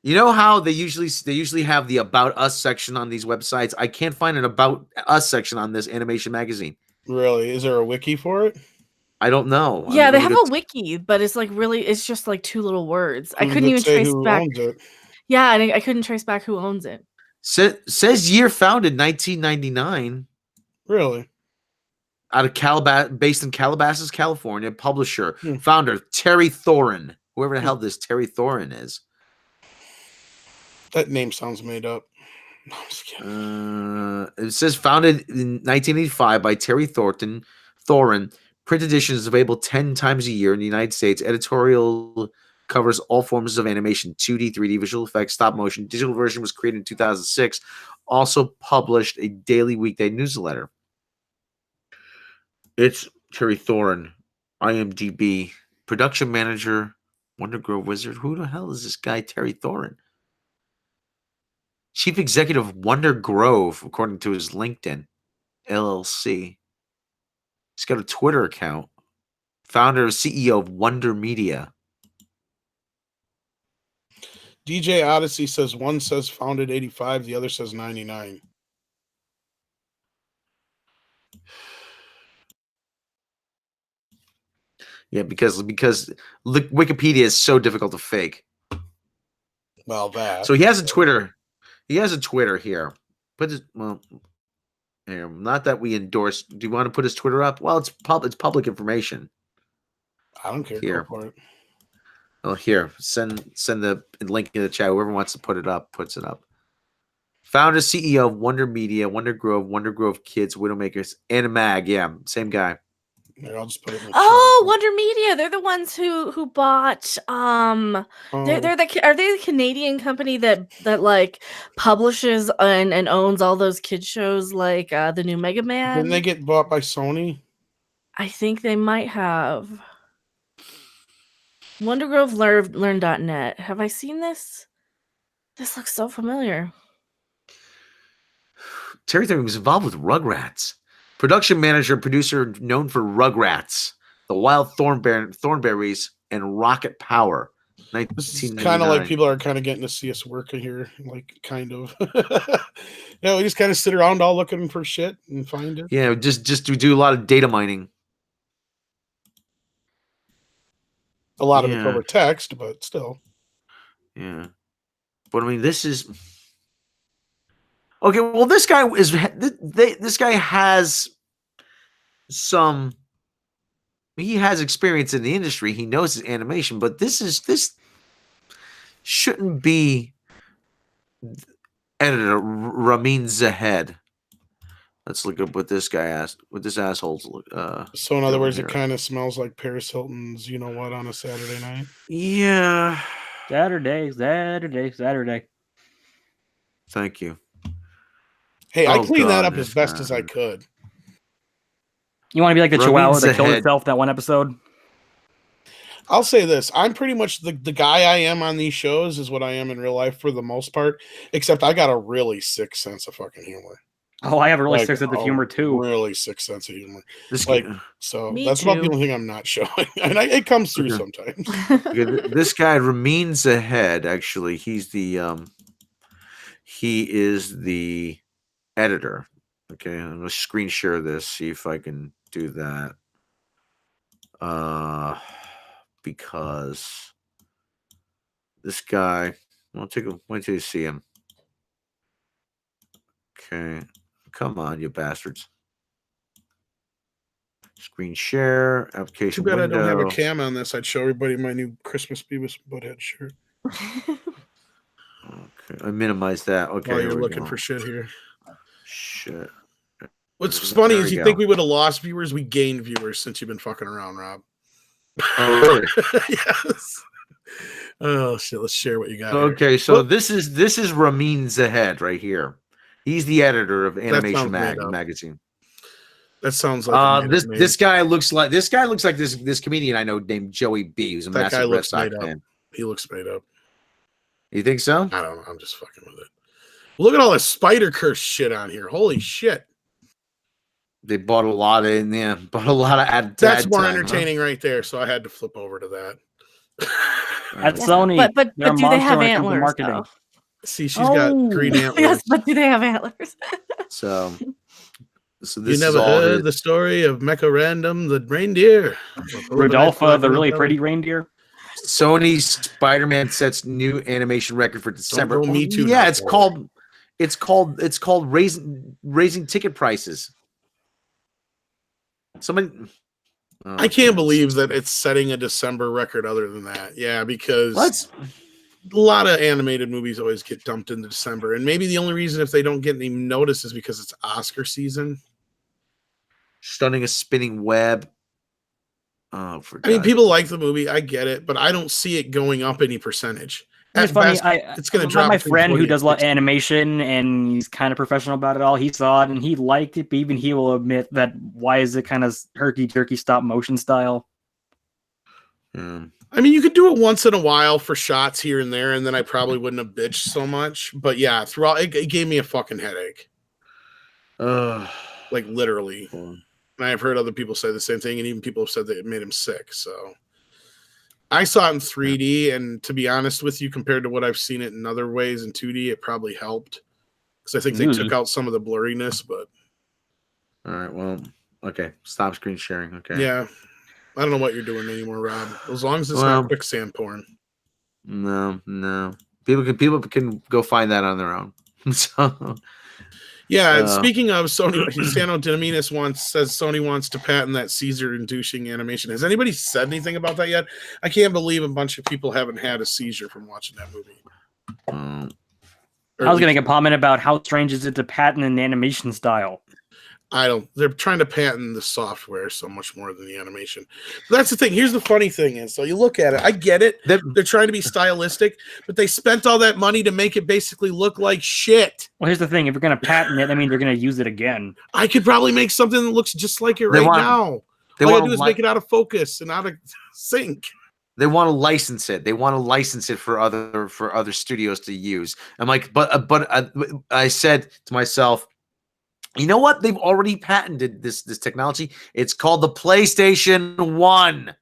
You know how they usually have the About Us section on these websites? I can't find an About Us section on this animation magazine. Really? Is there a wiki for it? I don't know. Yeah, they have a wiki, but it's like really, it's just like 2 little words. I couldn't even trace back. Owns it? Yeah, I couldn't trace back who owns it. Says year founded 1999. Really? Out of based in Calabasas, California. Publisher, founder Terry Thorin. Whoever the hell this Terry Thorin is. That name sounds made up. No, I'm just kidding. It says founded in 1985 by Terry Thorin. Print edition is available 10 times a year in the United States. Editorial covers all forms of animation: 2D, 3D, visual effects, stop motion. Digital version was created in 2006. Also published a daily weekday newsletter. It's Terry Thorin, IMDb, production manager, Wonder Grove Wizard. Who the hell is this guy, Terry Thorin? Chief executive of Wonder Grove, according to his LinkedIn, LLC. He's got a Twitter account. Founder and CEO of Wonder Media. DJ Odyssey says one says founded 85, the other says 99. Yeah, because Wikipedia is so difficult to fake. Well, that. So he has a Twitter. He has a Twitter here. But not that we endorse. Do you want to put his Twitter up? Well, it's public information. I don't care. Here. Go for it. Oh, here. Send the link in the chat. Whoever wants to put it up, puts it up. Founder, CEO of Wonder Media, Wonder Grove Kids, Widowmakers, and MAG. Yeah, same guy. Here, I'll just put it in the Oh, Wonder Media. They're the ones who bought are they the Canadian company that like publishes and owns all those kids shows like the new Mega Man? Didn't they get bought by Sony? I think they might have. WonderGroveLearn.net. Have I seen this? This looks so familiar. Terry Thorin was involved with Rugrats. Production manager, producer known for Rugrats, The Wild Thornberries, and Rocket Power. This is kind of like people are kind of getting to see us work here, like kind of. Yeah, we just kind of sit around all looking for shit and find it. Yeah, just to do a lot of data mining. A lot of it's over text, but still. Yeah, but I mean, this is okay. Well, this guy is. This guy has some. He has experience in the industry. He knows his animation, but this shouldn't be editor Ramin Zahed. Let's look up what this guy asked. What this asshole's. So in other words, it kind of smells like Paris Hilton's. You know what? On a Saturday night. Yeah. Saturday. Thank you. Hey, I cleaned that up as best as I could. You want to be like the Chihuahua that killed itself that one episode? I'll say this. I'm pretty much the guy I am on these shows is what I am in real life for the most part, except I got a really sick sense of fucking humor. Oh, I have a really sick sense of humor too. Really sick sense of humor. So Me that's too. about the only thing I'm not showing. And it comes through sometimes. This guy Ramin's ahead. Actually, he is the editor. Okay, I'm gonna screen share this. See if I can do that. Because this guy, wait till you see him. Okay, come on, you bastards. Screen share, application. Too bad window. I don't have a cam on this. I'd show everybody my new Christmas Beavis and Butthead shirt. Okay, I minimize that. Okay, while you're looking for shit here. Shit. What's funny is you think we would have lost viewers, we gained viewers since you've been fucking around, Rob. Oh, really? Yes. Oh shit! Let's share what you got. Okay, so this is Ramin Zahed right here. He's the editor of Animation Magazine. That sounds like this guy looks like this comedian I know named Joey B, who's a massive Red Sox fan. He looks made up. You think so? I don't know. I'm just fucking with it. Look at all this Spider Curse shit on here. Holy shit! They bought a lot of ad. That's more entertaining right there. So I had to flip over to that. At Sony, but do they have antlers? See, she's got green antlers. Yes, but do they have antlers? So this you never heard the story of Mecha Random, the reindeer? Rodolpho, the really pretty reindeer. Sony's Spider-Man sets new animation record for December. Me too. Yeah, it's called raising ticket prices. I can't believe that it's setting a December record other than that. Yeah, because a lot of animated movies always get dumped into December. And maybe the only reason if they don't get any notice is because it's Oscar season. Stunning a spinning web. I mean, people like the movie. I get it. But I don't see it going up any percentage. It's funny. It's going to drop. My friend who does a lot of animation and he's kind of professional about it all. He saw it and he liked it, but even he will admit that why is it kind of herky-jerky stop motion style? I mean, you could do it once in a while for shots here and there, and then I probably wouldn't have bitched so much. But yeah, throughout it gave me a fucking headache. Like literally. And I've heard other people say the same thing, and even people have said that it made him sick. So I saw it in 3D, and to be honest with you, compared to what I've seen it in other ways in 2D, it probably helped because I think they took out some of the blurriness. But all right, well, okay, stop screen sharing. Okay, yeah, I don't know what you're doing anymore, Rob. As long as it's not quicksand porn. No, people can go find that on their own. So. Yeah, speaking of Sony, Sano Dinaminis says Sony wants to patent that seizure-inducing animation. Has anybody said anything about that yet? I can't believe a bunch of people haven't had a seizure from watching that movie. I was going to make a comment about how strange is it to patent an animation style. They're trying to patent the software so much more than the animation. But that's the thing. Here's the funny thing is, so you look at it, I get it. They're trying to be stylistic, but they spent all that money to make it basically look like shit. Well, here's the thing. If you're going to patent it, I mean, they're going to use it again. I could probably make something that looks just like it now. All I gotta do is make it out of focus and out of sync. They want to license it. They want to license it for other studios to use. I'm like, but I said to myself, you know what? They've already patented this technology. It's called the PlayStation 1.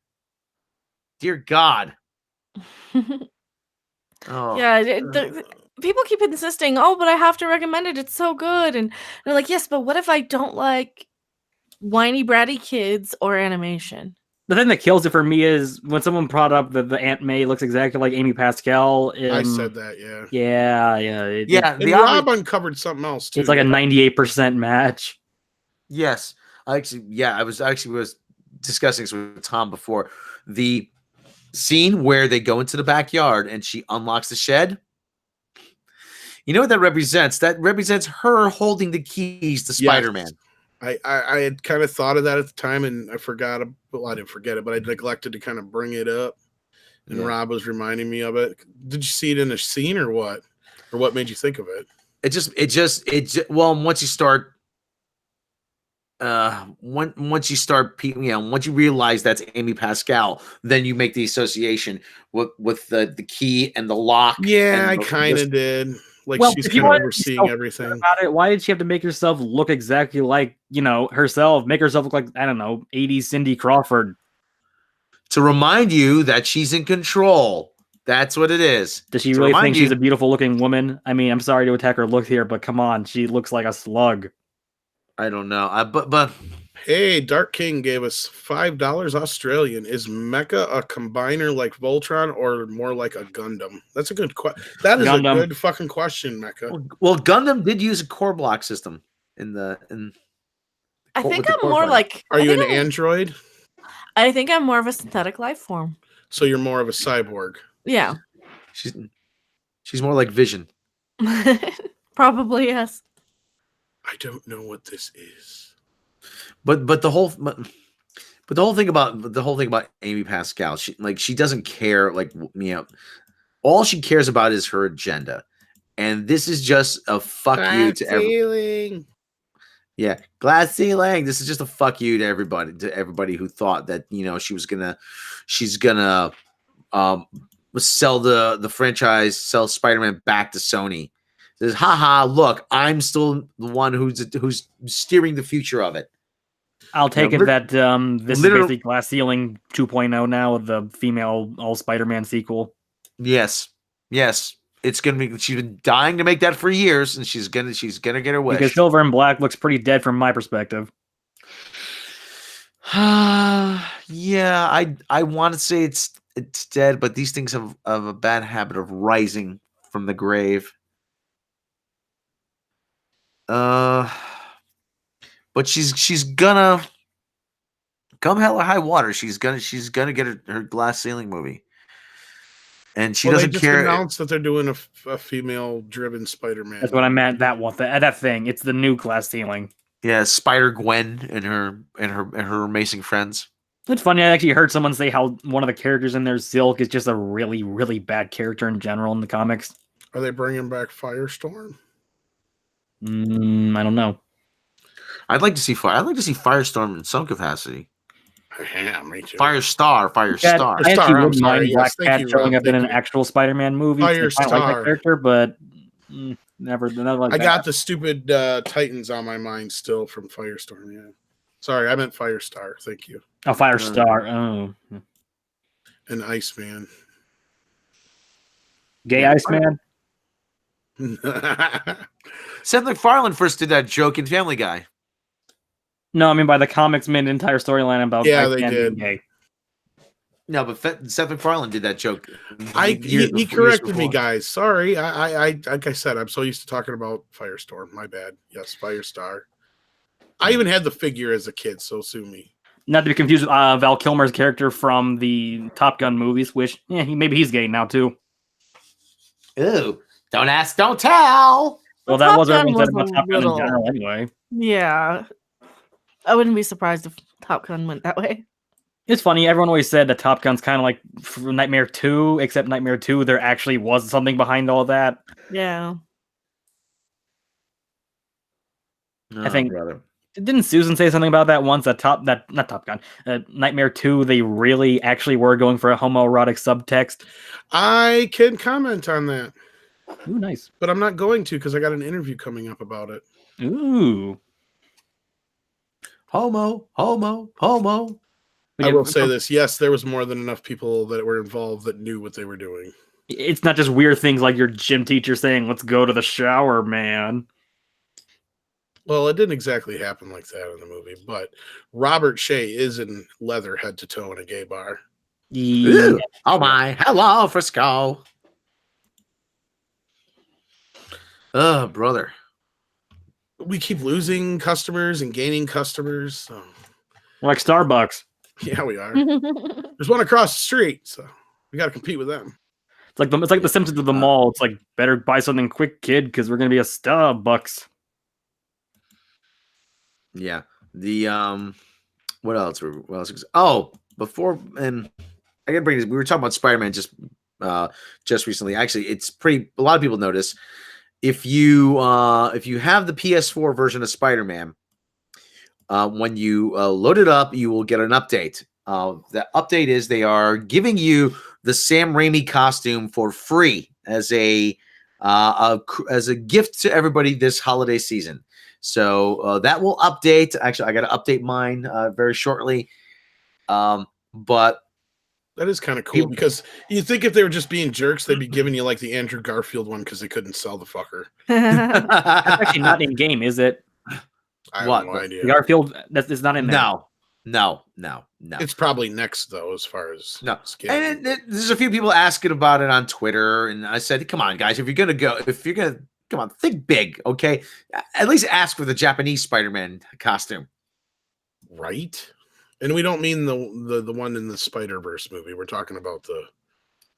Dear God. Yeah, people keep insisting, but I have to recommend it. It's so good. And they're like, yes, but what if I don't like whiny, bratty kids or animation? The thing that kills it for me is when someone brought up that the Aunt May looks exactly like Amy Pascal. I said that, yeah. Yeah. And Rob uncovered something else, too. It's like a 98% match. Yes. I was discussing this with Tom before. The scene where they go into the backyard and she unlocks the shed. You know what that represents? That represents her holding the keys to Spider-Man. I had kind of thought of that at the time, and I forgot. Well, I didn't forget it, but I neglected to kind of bring it up. And Rob was reminding me of it. Did you see it in a scene or what? Or what made you think of it? Well, once you start, once you realize that's Amy Pascal, then you make the association with the key and the lock. Yeah, I kind of did. Like, well, she's kind of overseeing everything about it. Why did she have to make herself look exactly like, herself? Make herself look like, I don't know, 80s Cindy Crawford. To remind you that she's in control. That's what it is. Does she really think she's a beautiful looking woman? I mean, I'm sorry to attack her look here, but come on, she looks like a slug. I don't know. But hey, Dark King gave us $5 Australian. Is Mecha a combiner like Voltron or more like a Gundam? That's a good question. That is Gundam. A good fucking question, Mecha. Well, Gundam did use a core block system in. I think I'm more like. Are you an android? I think I'm more of a synthetic life form. So you're more of a cyborg. Yeah. She's more like Vision. Probably, yes. I don't know what this is. But the whole thing about Amy Pascal, she doesn't care, all she cares about is her agenda. And this is just a fuck you to everyone. Yeah, glass ceiling. This is just a fuck you to everybody who thought that she's gonna sell the franchise, sell Spider-Man back to Sony. Says, haha, look, I'm still the one who's steering the future of it. I'll take it that this is basically Glass Ceiling 2.0 now with the female all Spider-Man sequel. Yes. It's gonna be. She's been dying to make that for years, and she's gonna get her wish. Because Silver and Black looks pretty dead from my perspective. Yeah, I want to say it's dead, but these things have a bad habit of rising from the grave. But she's gonna come hell or high water. She's gonna get her Glass Ceiling movie. And she doesn't care. They announced that they're doing a female-driven Spider-Man. That's what I meant. That thing. It's the new Glass Ceiling. Yeah, Spider-Gwen and her amazing friends. It's funny. I actually heard someone say how one of the characters in there, Silk, is just a really, really bad character in general in the comics. Are they bringing back Firestorm? I don't know. I'd like to see Firestorm in some capacity. Yeah, me too. Firestar. I actually wouldn't mind Black Cat showing up in an actual Spider-Man movie. I like that character, but never like I got the stupid Titans on my mind still from Firestorm. Yeah, sorry, I meant Firestar. Thank you. Oh, Firestar. And Iceman. Gay Iceman. Seth MacFarlane first did that joke in Family Guy. No, I mean by the comics made an entire storyline about they did. Gay. No, but Seth MacFarlane did that joke. He corrected me, guys. Sorry, I like I said, I'm so used to talking about Firestorm. My bad. Yes, Firestar. I even had the figure as a kid, so sue me. Not to be confused with Val Kilmer's character from the Top Gun movies, which maybe he's gay now too. Ooh, don't ask, don't tell. Well, that was everything about Top Gun in general, anyway. Yeah. I wouldn't be surprised if Top Gun went that way. It's funny. Everyone always said that Top Gun's kind of like Nightmare 2, except Nightmare 2, there actually was something behind all that. Yeah. I think. Didn't Susan say something about that once? Not Top Gun. Nightmare 2, they really actually were going for a homoerotic subtext. I can comment on that. Ooh, nice. But I'm not going to because I got an interview coming up about it. Ooh. Homo. I will say this. Yes, there was more than enough people that were involved that knew what they were doing. It's not just weird things like your gym teacher saying, let's go to the shower, man. Well, it didn't exactly happen like that in the movie, but Robert Shea is in leather head to toe in a gay bar. Yeah. Oh my. Hello, Frisco. Oh, brother. We keep losing customers and gaining customers. So. Like Starbucks. Yeah, we are. There's one across the street, so we got to compete with them. It's like the Simpsons of the mall. It's like, better buy something quick, kid, because we're gonna be a Starbucks. Yeah. The what else? What else? Oh, before and I gotta bring this. We were talking about Spider-Man just recently. Actually, it's pretty. A lot of people notice if you have the PS4 version of Spider-Man, when you load it up, you will get an update. The update is they are giving you the Sam Raimi costume for free as a gift to everybody this holiday season. So that will update. Actually, I got to update mine very shortly. But that is kind of cool because you think if they were just being jerks, they'd be giving you like the Andrew Garfield one because they couldn't sell the fucker. That's actually not in game, is it? I have no idea. The Garfield is not in there. No. It's probably next though, as far as And there's a few people asking about it on Twitter, and I said, "Come on, guys, if you're gonna come on, think big, okay? At least ask for the Japanese Spider-Man costume, right?" And we don't mean the one in the Spider-Verse movie. We're talking about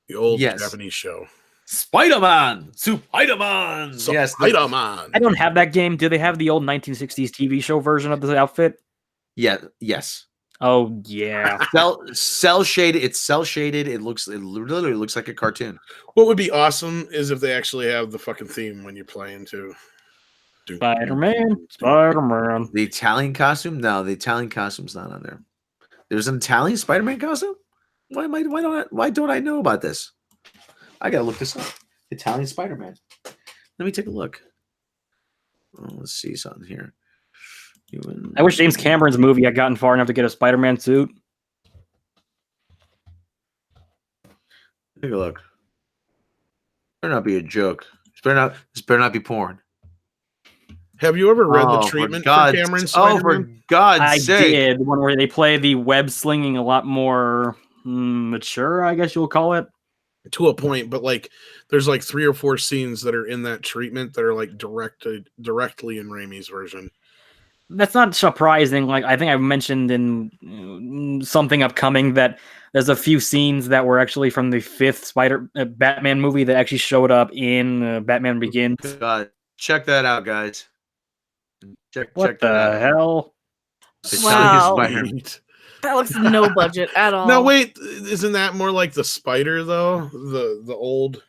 the old Japanese show. Spider-Man! Spider-Man! Yes, Spider-Man! I don't have that game. Do they have the old 1960s TV show version of the outfit? Yeah, yes. Oh, yeah. Cell shaded. It's cell shaded. It literally looks like a cartoon. What would be awesome is if they actually have the fucking theme when you're playing too. Spider-Man. The Italian costume? No, the Italian costume's not on there. There's an Italian Spider-Man costume? Why don't I know about this? I gotta look this up. Italian Spider-Man. Let me take a look. Oh, let's see something here. I wish James Cameron's movie had gotten far enough to get a Spider-Man suit. Take a look. Better not be a joke. This better not be porn. Have you ever read the treatment for Cameron's Spider-Man? Oh, for God's sake. I did. One where they play the web slinging a lot more mature, I guess you'll call it. To a point, but like there's like 3 or 4 scenes that are in that treatment that are like directly in Raimi's version. That's not surprising. Like, I think I've mentioned in something upcoming that there's a few scenes that were actually from the 5th Batman movie that actually showed up in Batman Begins. God, check that out, guys. Check the hell? Wow. That looks no budget at all. No, wait, isn't that more like the Spider though? The old.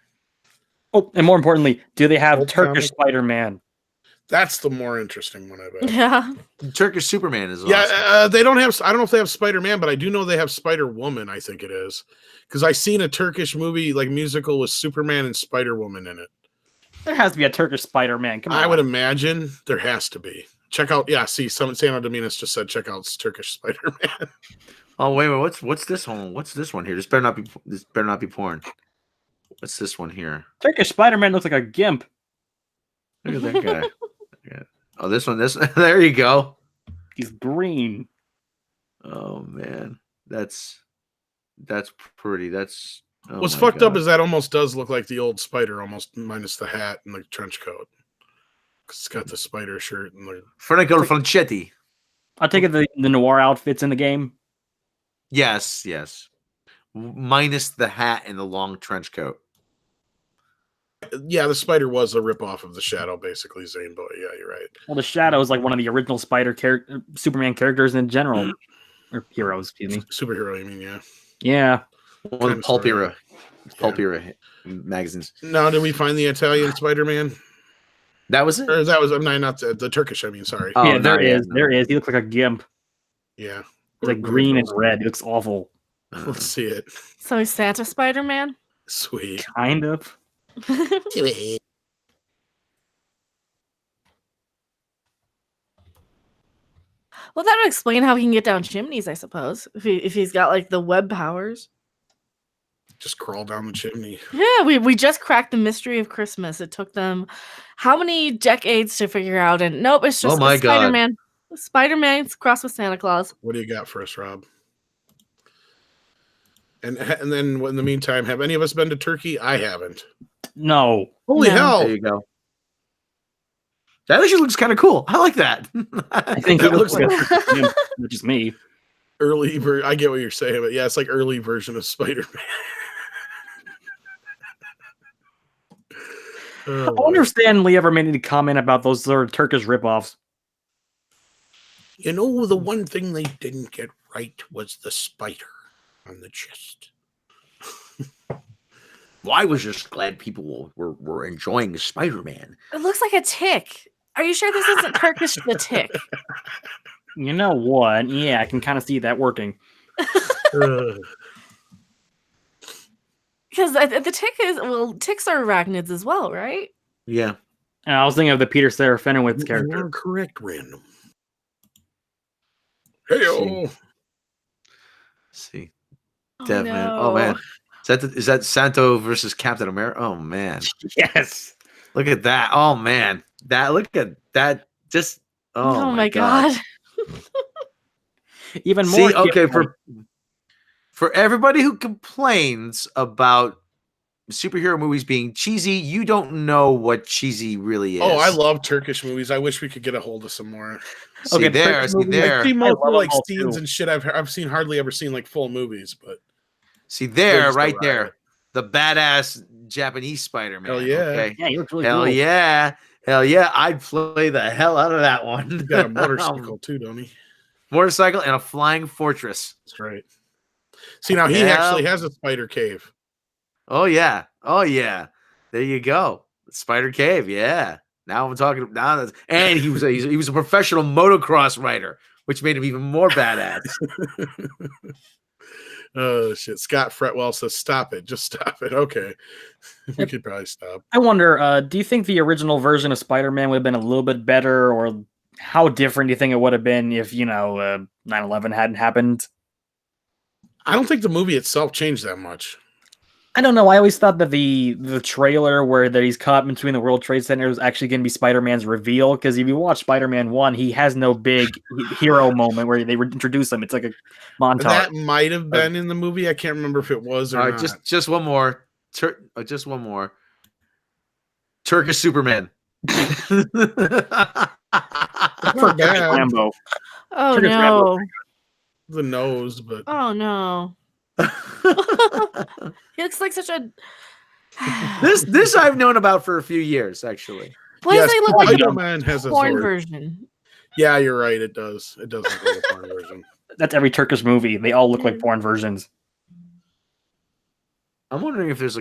Oh, and more importantly, do they have Old Turkish comic? Spider-Man? That's the more interesting one, I bet. Yeah. Turkish Superman is awesome. Yeah, they don't have. I don't know if they have Spider-Man, but I do know they have Spider-Woman. I think it is because I seen a Turkish movie like musical with Superman and Spider-Woman in it. There has to be a Turkish Spider-Man. Come on. I would imagine there has to be. Check out. Yeah, see, Sano Dominus just said check out Turkish Spider-Man. Oh wait, what's this one? What's this one here? This better not be porn. What's this one here? Turkish Spider-Man looks like a gimp. Look at that guy. Yeah. Oh, this one. There you go. He's green. Oh man, that's pretty. That's what's fucked up is that almost does look like the old Spider, almost minus the hat and the trench coat. It's got the Spider shirt and the Franco Franchetti. I'll take it the noir outfits in the game. Yes. Minus the hat and the long trench coat. Yeah, the Spider was a ripoff of the Shadow, basically, Zane. But yeah, you're right. Well, the Shadow is like one of the original Superman characters in general, or heroes. Excuse me. Superhero, you mean? Yeah. Yeah. One of the pulp era magazines. Now, did we find the Italian Spider-Man? That was it. Or that was not the Turkish. I mean, sorry. Oh, yeah, there is. There is. He looks like a gimp. Yeah. He's like green and red. He looks awful. Let's see it. So he's Santa Spider-Man? Sweet. Kind of. Sweet. Well, that would explain how he can get down chimneys, I suppose. If he's got like the web powers. Just crawl down the chimney. Yeah, we just cracked the mystery of Christmas. It took them how many decades to figure out? And nope, it's just Spider-Man. Spider-Man's crossed with Santa Claus. What do you got for us, Rob? And then in the meantime, have any of us been to Turkey? I haven't. No. Holy hell! There you go. That actually looks kind of cool. I like that. I think it looks like just me. I get what you're saying, but yeah, it's like early version of Spider-Man. I wonder if Stan Lee ever made any comment about those sort of Turkish ripoffs. You know, the one thing they didn't get right was the spider on the chest. Well, I was just glad people were enjoying Spider-Man. It looks like a tick. Are you sure this isn't Turkish the tick? You know what? Yeah, I can kind of see that working. Because the tick is, well, ticks are arachnids as well, right? Yeah. And I was thinking of the Peter Serafinowicz character. You are correct, Random. Hey-o. See. Oh, Definitely. no. Oh, man. Is that Santo versus Captain America? Oh, man. Yes. Look at that. Oh, man. Look at that. Just, oh my God. Even more. See, okay, for everybody who complains about superhero movies being cheesy, you don't know what cheesy really is. Oh, I love Turkish movies. I wish we could get a hold of some more. See there. I see mostly like scenes and shit. I've seen hardly ever seen like full movies, but see there, right there, the badass Japanese Spider-Man. Hell yeah! Okay. Yeah, he looks really hell cool. yeah, hell yeah! I'd play the hell out of that one. He's got a motorcycle too, don't he? Motorcycle and a flying fortress. That's right. See, now he actually has a spider cave. Oh yeah, oh yeah. There you go, Spider Cave. Yeah. Now I'm talking. And he was a professional motocross rider, which made him even more badass. Oh shit! Scott Fretwell says, "Stop it! Just stop it." Okay, we could probably stop. I wonder. Do you think the original version of Spider-Man would have been a little bit better, or how different do you think it would have been if 9/11 hadn't happened? I don't think the movie itself changed that much. I don't know. I always thought that the trailer where he's caught between the World Trade Center was actually going to be Spider-Man's reveal. Because if you watch Spider-Man 1, he has no big hero moment where they introduce him. It's like a montage. That might have been in the movie. I can't remember if it was or not. Just one more. Just one more. Turkish Superman. Lambo. Oh no. The nose, but oh no. He looks like such a this I've known about for a few years, actually. Why does he look like Spider-Man has a porn sword version? Yeah, you're right. It does. It does look like a porn version. That's every Turkish movie. They all look like porn versions. I'm wondering if there's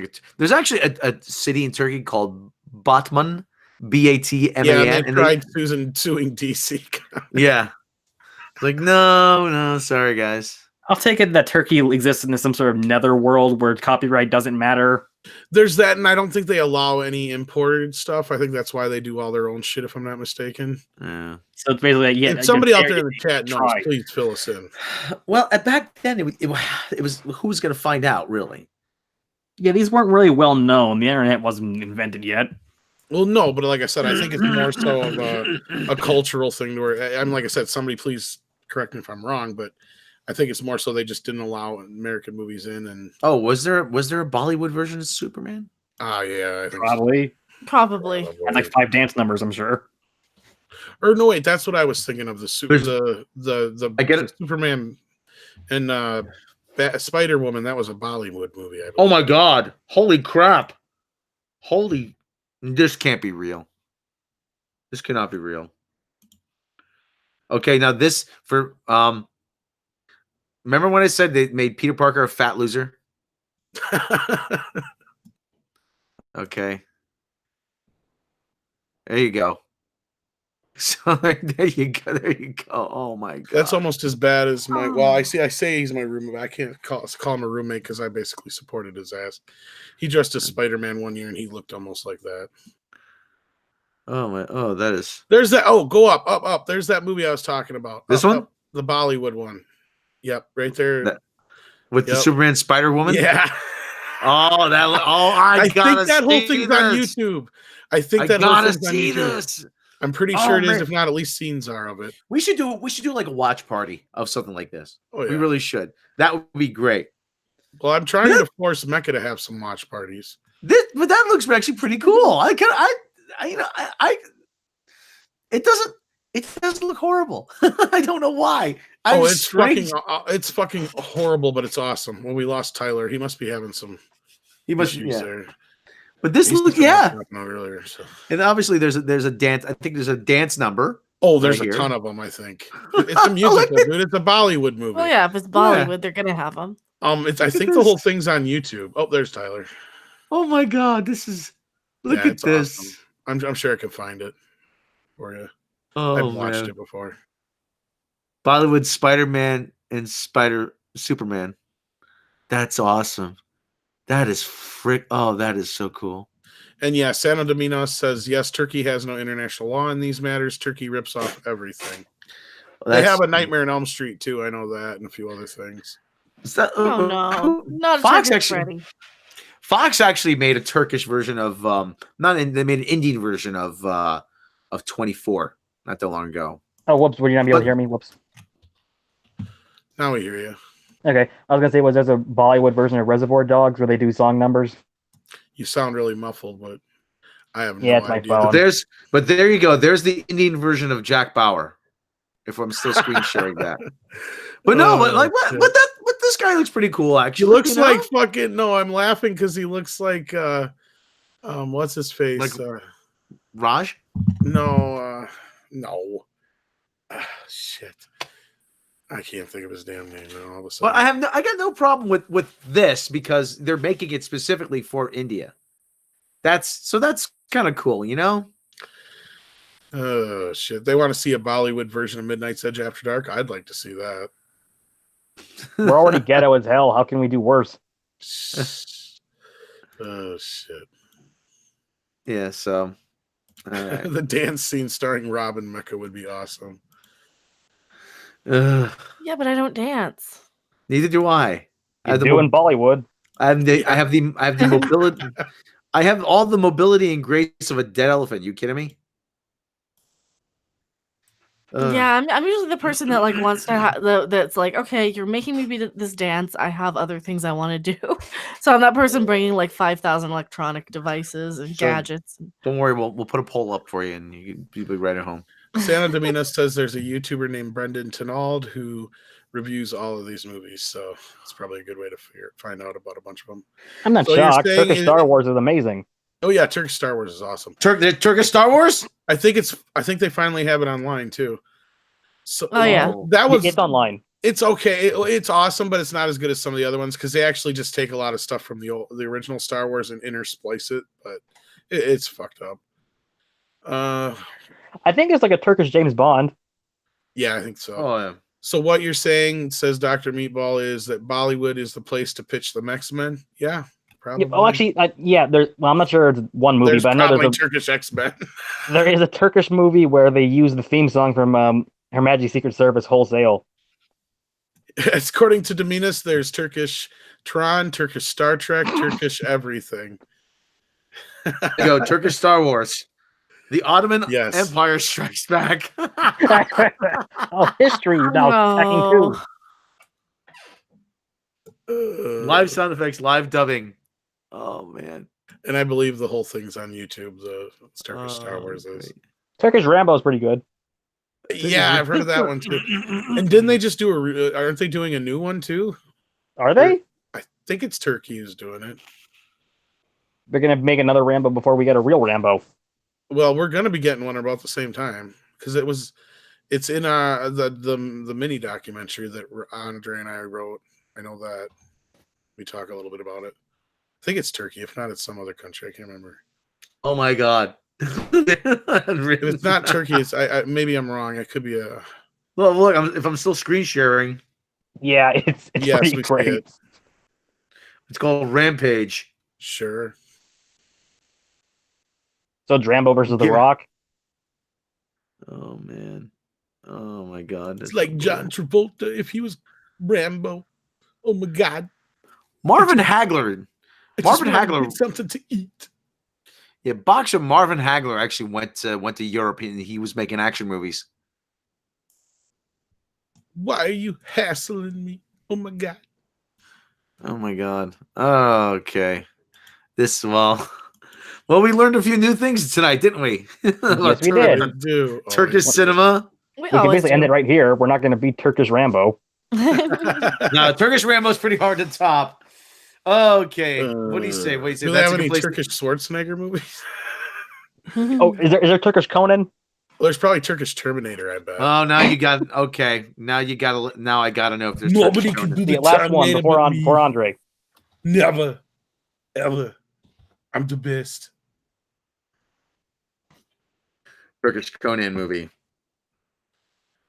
actually a city in Turkey called Batman, Batman. Yeah, they tried suing DC. Yeah. Like, no, sorry, guys. I'll take it that Turkey exists in some sort of nether world where copyright doesn't matter. There's that, and I don't think they allow any imported stuff. I think that's why they do all their own shit, if I'm not mistaken. Yeah. So it's basically, yeah. And somebody out there in the chat knows, please fill us in. Well, back then, it was who was going to find out, really? Yeah, these weren't really well known. The internet wasn't invented yet. Well, no, but like I said, I think it's more so of a cultural thing to where, like I said, somebody please correct me if I'm wrong, but I think it's more so they just didn't allow American movies in. And was there a Bollywood version of Superman? Oh yeah, I think probably. And like 5 dance numbers, I'm sure. Or no, wait, that's what I was thinking of. I get it. Superman and Spider Woman. That was a Bollywood movie. Oh my God! Holy crap! This can't be real. This cannot be real. Okay, now this for remember when I said they made Peter Parker a fat loser? Okay. There you go. So there you go. Oh my God. That's almost as bad as my. Well, I say he's my roommate. But I can't call him a roommate because I basically supported his ass. He dressed as Spider-Man one year and he looked almost like that. Oh my! Oh, that is. There's that. Oh, go up. There's that movie I was talking about. This one, the Bollywood one. Yep, right there. With the Superman Spider Woman. Yeah. Oh, that. Oh, I think that whole thing's on YouTube. I think that whole thing's on YouTube. This. I'm pretty sure it is. If not, at least scenes are of it. We should do like a watch party of something like this. Oh, yeah. We really should. That would be great. Well, I'm trying to force Mecca to have some watch parties. But that looks actually pretty cool. It doesn't look horrible. I don't know why. It's fucking horrible, but it's awesome. When we lost Tyler, he must be having some issues there. But this look, yeah. Earlier, so. And obviously there's a dance. I think there's a dance number. Oh, there's a ton of them. I think it's a musical, dude. It's a Bollywood movie. Well, yeah, if it's Bollywood, they're gonna have them. I think the whole thing's on YouTube. Oh, there's Tyler. Oh my God, this is. Look at this. Awesome. I'm sure I can find it for you. Oh, I've watched it before. Bollywood Spider-Man and Superman. That's awesome. That is that is so cool. And yeah, Santa Dominos says, yes, Turkey has no international law in these matters. Turkey rips off everything. Well, they have a Nightmare on Elm Street too. I know that, and a few other things. Is that, oh no, not Fox actually. Fox actually made a Turkish version of they made an Indian version of 24 not that long ago. Oh, whoops! Were you not be able to hear me? Whoops. Now we hear you. Okay, I was gonna say, there's a Bollywood version of Reservoir Dogs where they do song numbers? You sound really muffled, but I have no it's my idea. phone. But there you go. There's the Indian version of Jack Bauer. If I'm still screen sharing that, but no, but this guy looks pretty cool. Actually, he looks like fucking. No, I'm laughing because he looks like what's his face? Like Raj? No. Shit. I can't think of his damn name now. All of a sudden. But I got no problem with this because they're making it specifically for India. That's kind of cool, you know? Oh shit. They want to see a Bollywood version of Midnight's Edge After Dark. I'd like to see that. We're already ghetto as hell. How can we do worse? Oh shit. Yeah, so right. The dance scene starring Robin Mecca would be awesome. Yeah, but I don't dance. Neither do I. You do in Bollywood. I have the mobility. I have all the mobility and grace of a dead elephant. You kidding me? Yeah, I'm usually the person that like wants to that's like, okay, you're making me be this dance. I have other things I want to do, so I'm that person bringing like 5,000 electronic devices and gadgets. Don't worry, we'll put a poll up for you, and you'll be right at home. Santa Dominos says there's a YouTuber named Brendan Tynald who reviews all of these movies, so it's probably a good way to find out about a bunch of them. I'm not shocked. Turkish Star Wars is amazing. Oh yeah, Turkish Star Wars is awesome. Turkish Star Wars? I think they finally have it online too. So it's online. It's okay. It's awesome, but it's not as good as some of the other ones because they actually just take a lot of stuff from the original Star Wars and intersplice it, but it's fucked up. I think it's like a Turkish James Bond. Yeah, I think so. Oh yeah. So what you're saying, says Dr. Meatball, is that Bollywood is the place to pitch the X-Men? Yeah. Probably. Yeah, actually, I'm not sure it's one movie, but I know there's a Turkish X-Men. There is a Turkish movie where they use the theme song from Her Majesty's Secret Service wholesale. According to Dominos, there's Turkish Tron, Turkish Star Trek, Turkish everything. Go Turkish Star Wars. The Ottoman Empire Strikes Back. History now checking too. Live sound effects, live dubbing. Oh man! And I believe the whole thing's on YouTube. The Turkish Star Wars is. Turkish Rambo is pretty good. Yeah, I've heard of that one too. And didn't they just do aren't they doing a new one too? Are they? I think it's Turkey who's doing it. They're gonna make another Rambo before we get a real Rambo. Well, we're gonna be getting one about the same time because it's in the mini documentary that Andre and I wrote. I know that we talk a little bit about it. I think it's Turkey. If not, it's some other country. I can't remember. Oh my god! If it's not Turkey, it's maybe I'm wrong. It could be a. Well, look, if I'm still screen sharing. Yeah, it's pretty great. It's called Rampage. Sure. So Rambo versus The Rock. Oh man! Oh my god! It's like John Travolta if he was Rambo. Oh my god! Marvin Hagler. Something to eat. Yeah, boxer Marvin Hagler actually went to Europe and he was making action movies. Why are you hassling me? Oh my god! Oh my god! Oh, okay. Well, we learned a few new things tonight, didn't we? Yes, we did. Turkish cinema. We can basically end it right here. We're not going to beat Turkish Rambo. No, Turkish Rambo is pretty hard to top. Okay. What do you say? What do you say? Do they have any Turkish Schwarzenegger movies? Oh, is there Turkish Conan? Well, there's probably Turkish Terminator, I bet. Oh, now you got okay. Now I gotta know if there's Nobody can do The the last one Terminator but me. before Andre. Never, ever. I'm the best. Turkish Conan movie.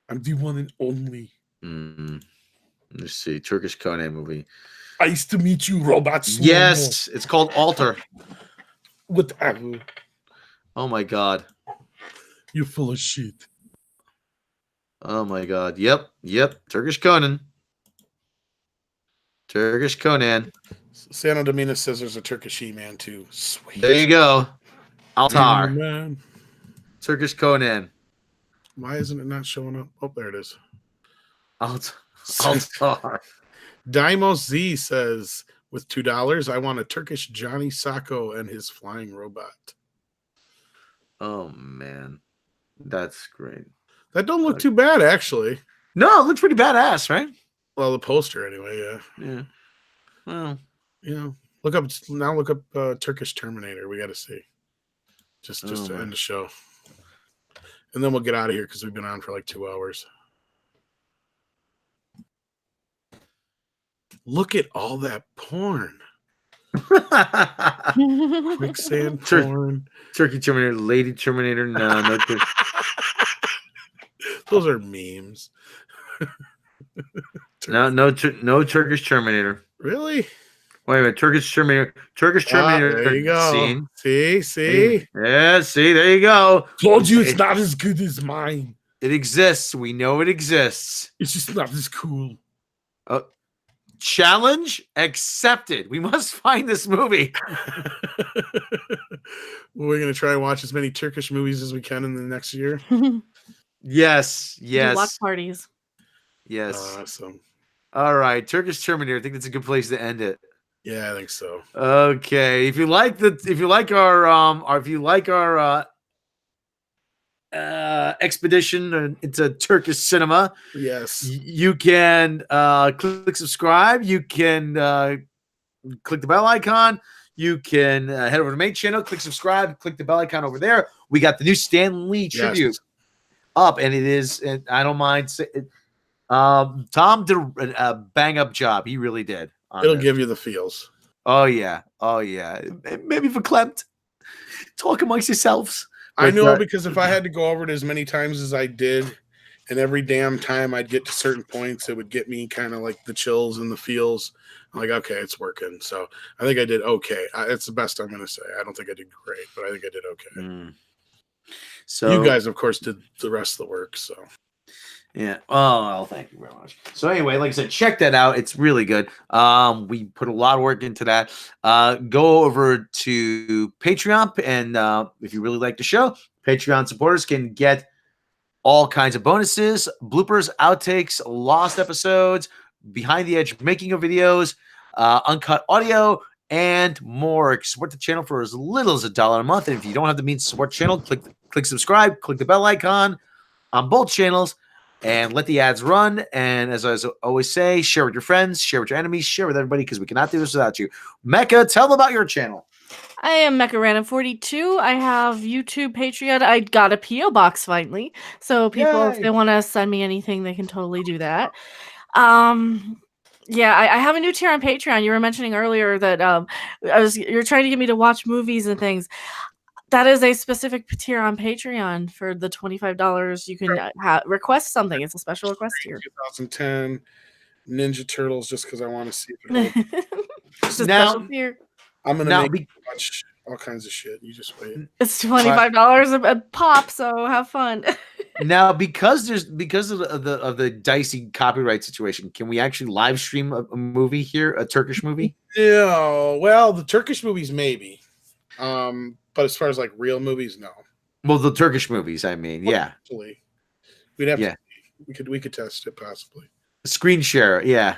I'm the one and only. Let's see. Turkish Conan movie. I used to meet you, robot. Yes, it's called Alter. Whatever. Oh my god. You're full of shit. Oh my god. Yep. Turkish Conan. Turkish Conan. Santa Domina says there's a Turkish He-Man too. Sweet. There you go. Altar. Man. Turkish Conan. Why isn't it not showing up? Oh, there it is. Altar. Daimos Z says, with $2, I want a Turkish Johnny Sacco and his flying robot. Oh man. That's great. That don't look too bad, actually. No, it looks pretty badass, right? Well, the poster anyway, yeah. Yeah. Well, look up Turkish Terminator. We got to see. Just to end the show. And then we'll get out of here because we've been on for like 2 hours. Look at all that porn. Quicksand porn. Turkey Terminator, Lady Terminator. No. Those are memes. No Turkish Terminator. Really? Wait a minute, Turkish Terminator. There you go. Scene. See? Yeah, see, there you go. Told you it's not as good as mine. It exists. We know it exists. It's just not as cool. Challenge accepted. We must find this movie. We're going to try and watch as many Turkish movies as we can in the next year. Yes. Watch parties. Yes. Awesome. All right, Turkish Terminator. I think that's a good place to end it. Yeah, I think so. Okay. If you like our expedition into Turkish cinema, yes, you can click subscribe. You can click the bell icon. You can head over to main channel, click subscribe, click the bell icon over there. We got the new Stan Lee tribute up, and it is. And I don't mind. Tom did a bang up job. He really did. It'll give you the feels. Oh yeah. Maybe verklempt. Talk amongst yourselves. I know because if I had to go over it as many times as I did, and every damn time I'd get to certain points, it would get me kind of like the chills and the feels. I'm like, okay, it's working. So I think I did okay. It's the best I'm going to say. I don't think I did great, but I think I did okay. So you guys, of course, did the rest of the work. So yeah. Oh, thank you very much. So anyway, like I said, check that out. It's really good. We put a lot of work into that. Go over to Patreon, and if you really like the show, Patreon supporters can get all kinds of bonuses, bloopers, outtakes, lost episodes, behind the edge making of videos, uncut audio, and more. Support the channel for as little as $1 a month. And if you don't have the means to support the channel, click subscribe, click the bell icon on both channels, and let the ads run. And as I always say, share with your friends, share with your enemies, share with everybody, because we cannot do this without you. Mecca, tell them about your channel. I am MeccaRandom42. I have YouTube, Patreon. I got a P.O. box finally. So people, if they want to send me anything, they can totally do that. Yeah, I have a new tier on Patreon. You were mentioning earlier that you're trying to get me to watch movies and things. That is a specific tier on Patreon for the $25. You can request something. It's a special request tier. 2010 Ninja Turtles, just because I want to see it. It's a special tier. I'm gonna watch all kinds of shit. You just wait. It's $25 a pop, so have fun. Now, because of the dicey copyright situation, can we actually live stream a movie here, a Turkish movie? Yeah, well, the Turkish movies maybe. But as far as like real movies, no. Well, the Turkish movies, I mean, yeah. Actually, we'd have to. We could test it possibly. Screen share, yeah.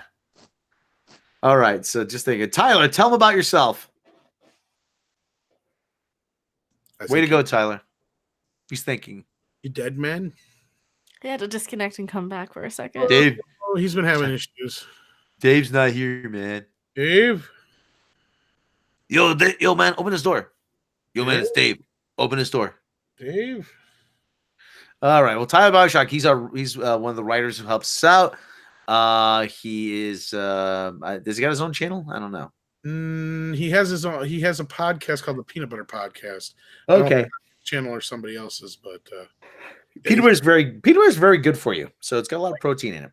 All right, so just thinking, Tyler, tell them about yourself. Way to go, Tyler. He's thinking. You dead, man? He had to disconnect and come back for a second. Dave. Oh, he's been having issues. Dave's not here, man. Dave? Yo, man, open this door. Yo, man, it's Dave. Open this door. Dave. All right. Well, Tyler Bioshock, he's one of the writers who helps us out. He is. Does he got his own channel? I don't know. He has his own. He has a podcast called the Peanut Butter Podcast. Okay. Channel or somebody else's, but peanut butter is very good for you. So it's got a lot of protein in it.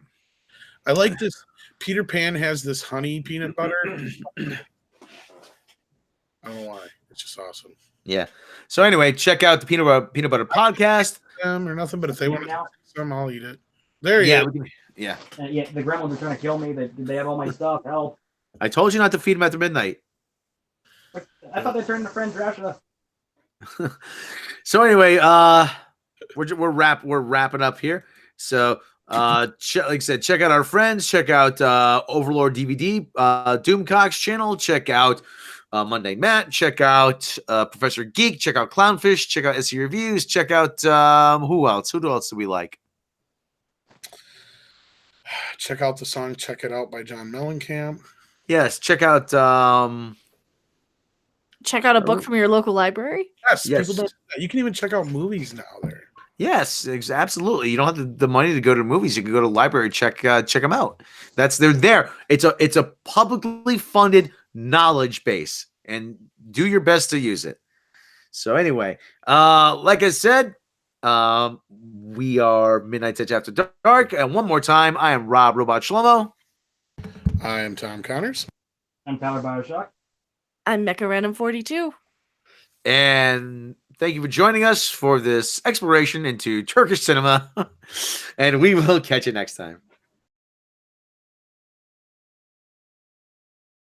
I like this. Peter Pan has this honey peanut butter. I don't know why. It's just awesome. Yeah. So anyway, check out the peanut butter podcast. Or nothing, but if they want to some, I'll eat it. There you go. Yeah. Yeah. The gremlins are trying to kill me. They have all my stuff. Help! I told you not to feed them after midnight. I thought they turned to friend trash us. So anyway, we're wrapping up here. So like I said, check out our friends. Check out Overlord DVD, Doomcock's channel. Check out Monday Matt. Check out Professor Geek. Check out Clownfish. Check out SE Reviews. Check out who else? Who else do we like? Check out the song "Check It Out" by John Mellencamp. Yes, check out. Check out a book from your local library. Yes. People don't do that. You can even check out movies now there. Yes, absolutely. You don't have the money to go to movies. You can go to the library, check them out. They're there. It's a publicly funded knowledge base, and do your best to use it. So anyway, like I said, we are Midnight Touch After Dark, and one more time, I am Rob Robot Shlomo. I am Tom Connors. I'm Tyler Bioshock. I'm Mecha Random 42. And thank you for joining us for this exploration into Turkish cinema. And we will catch you next time.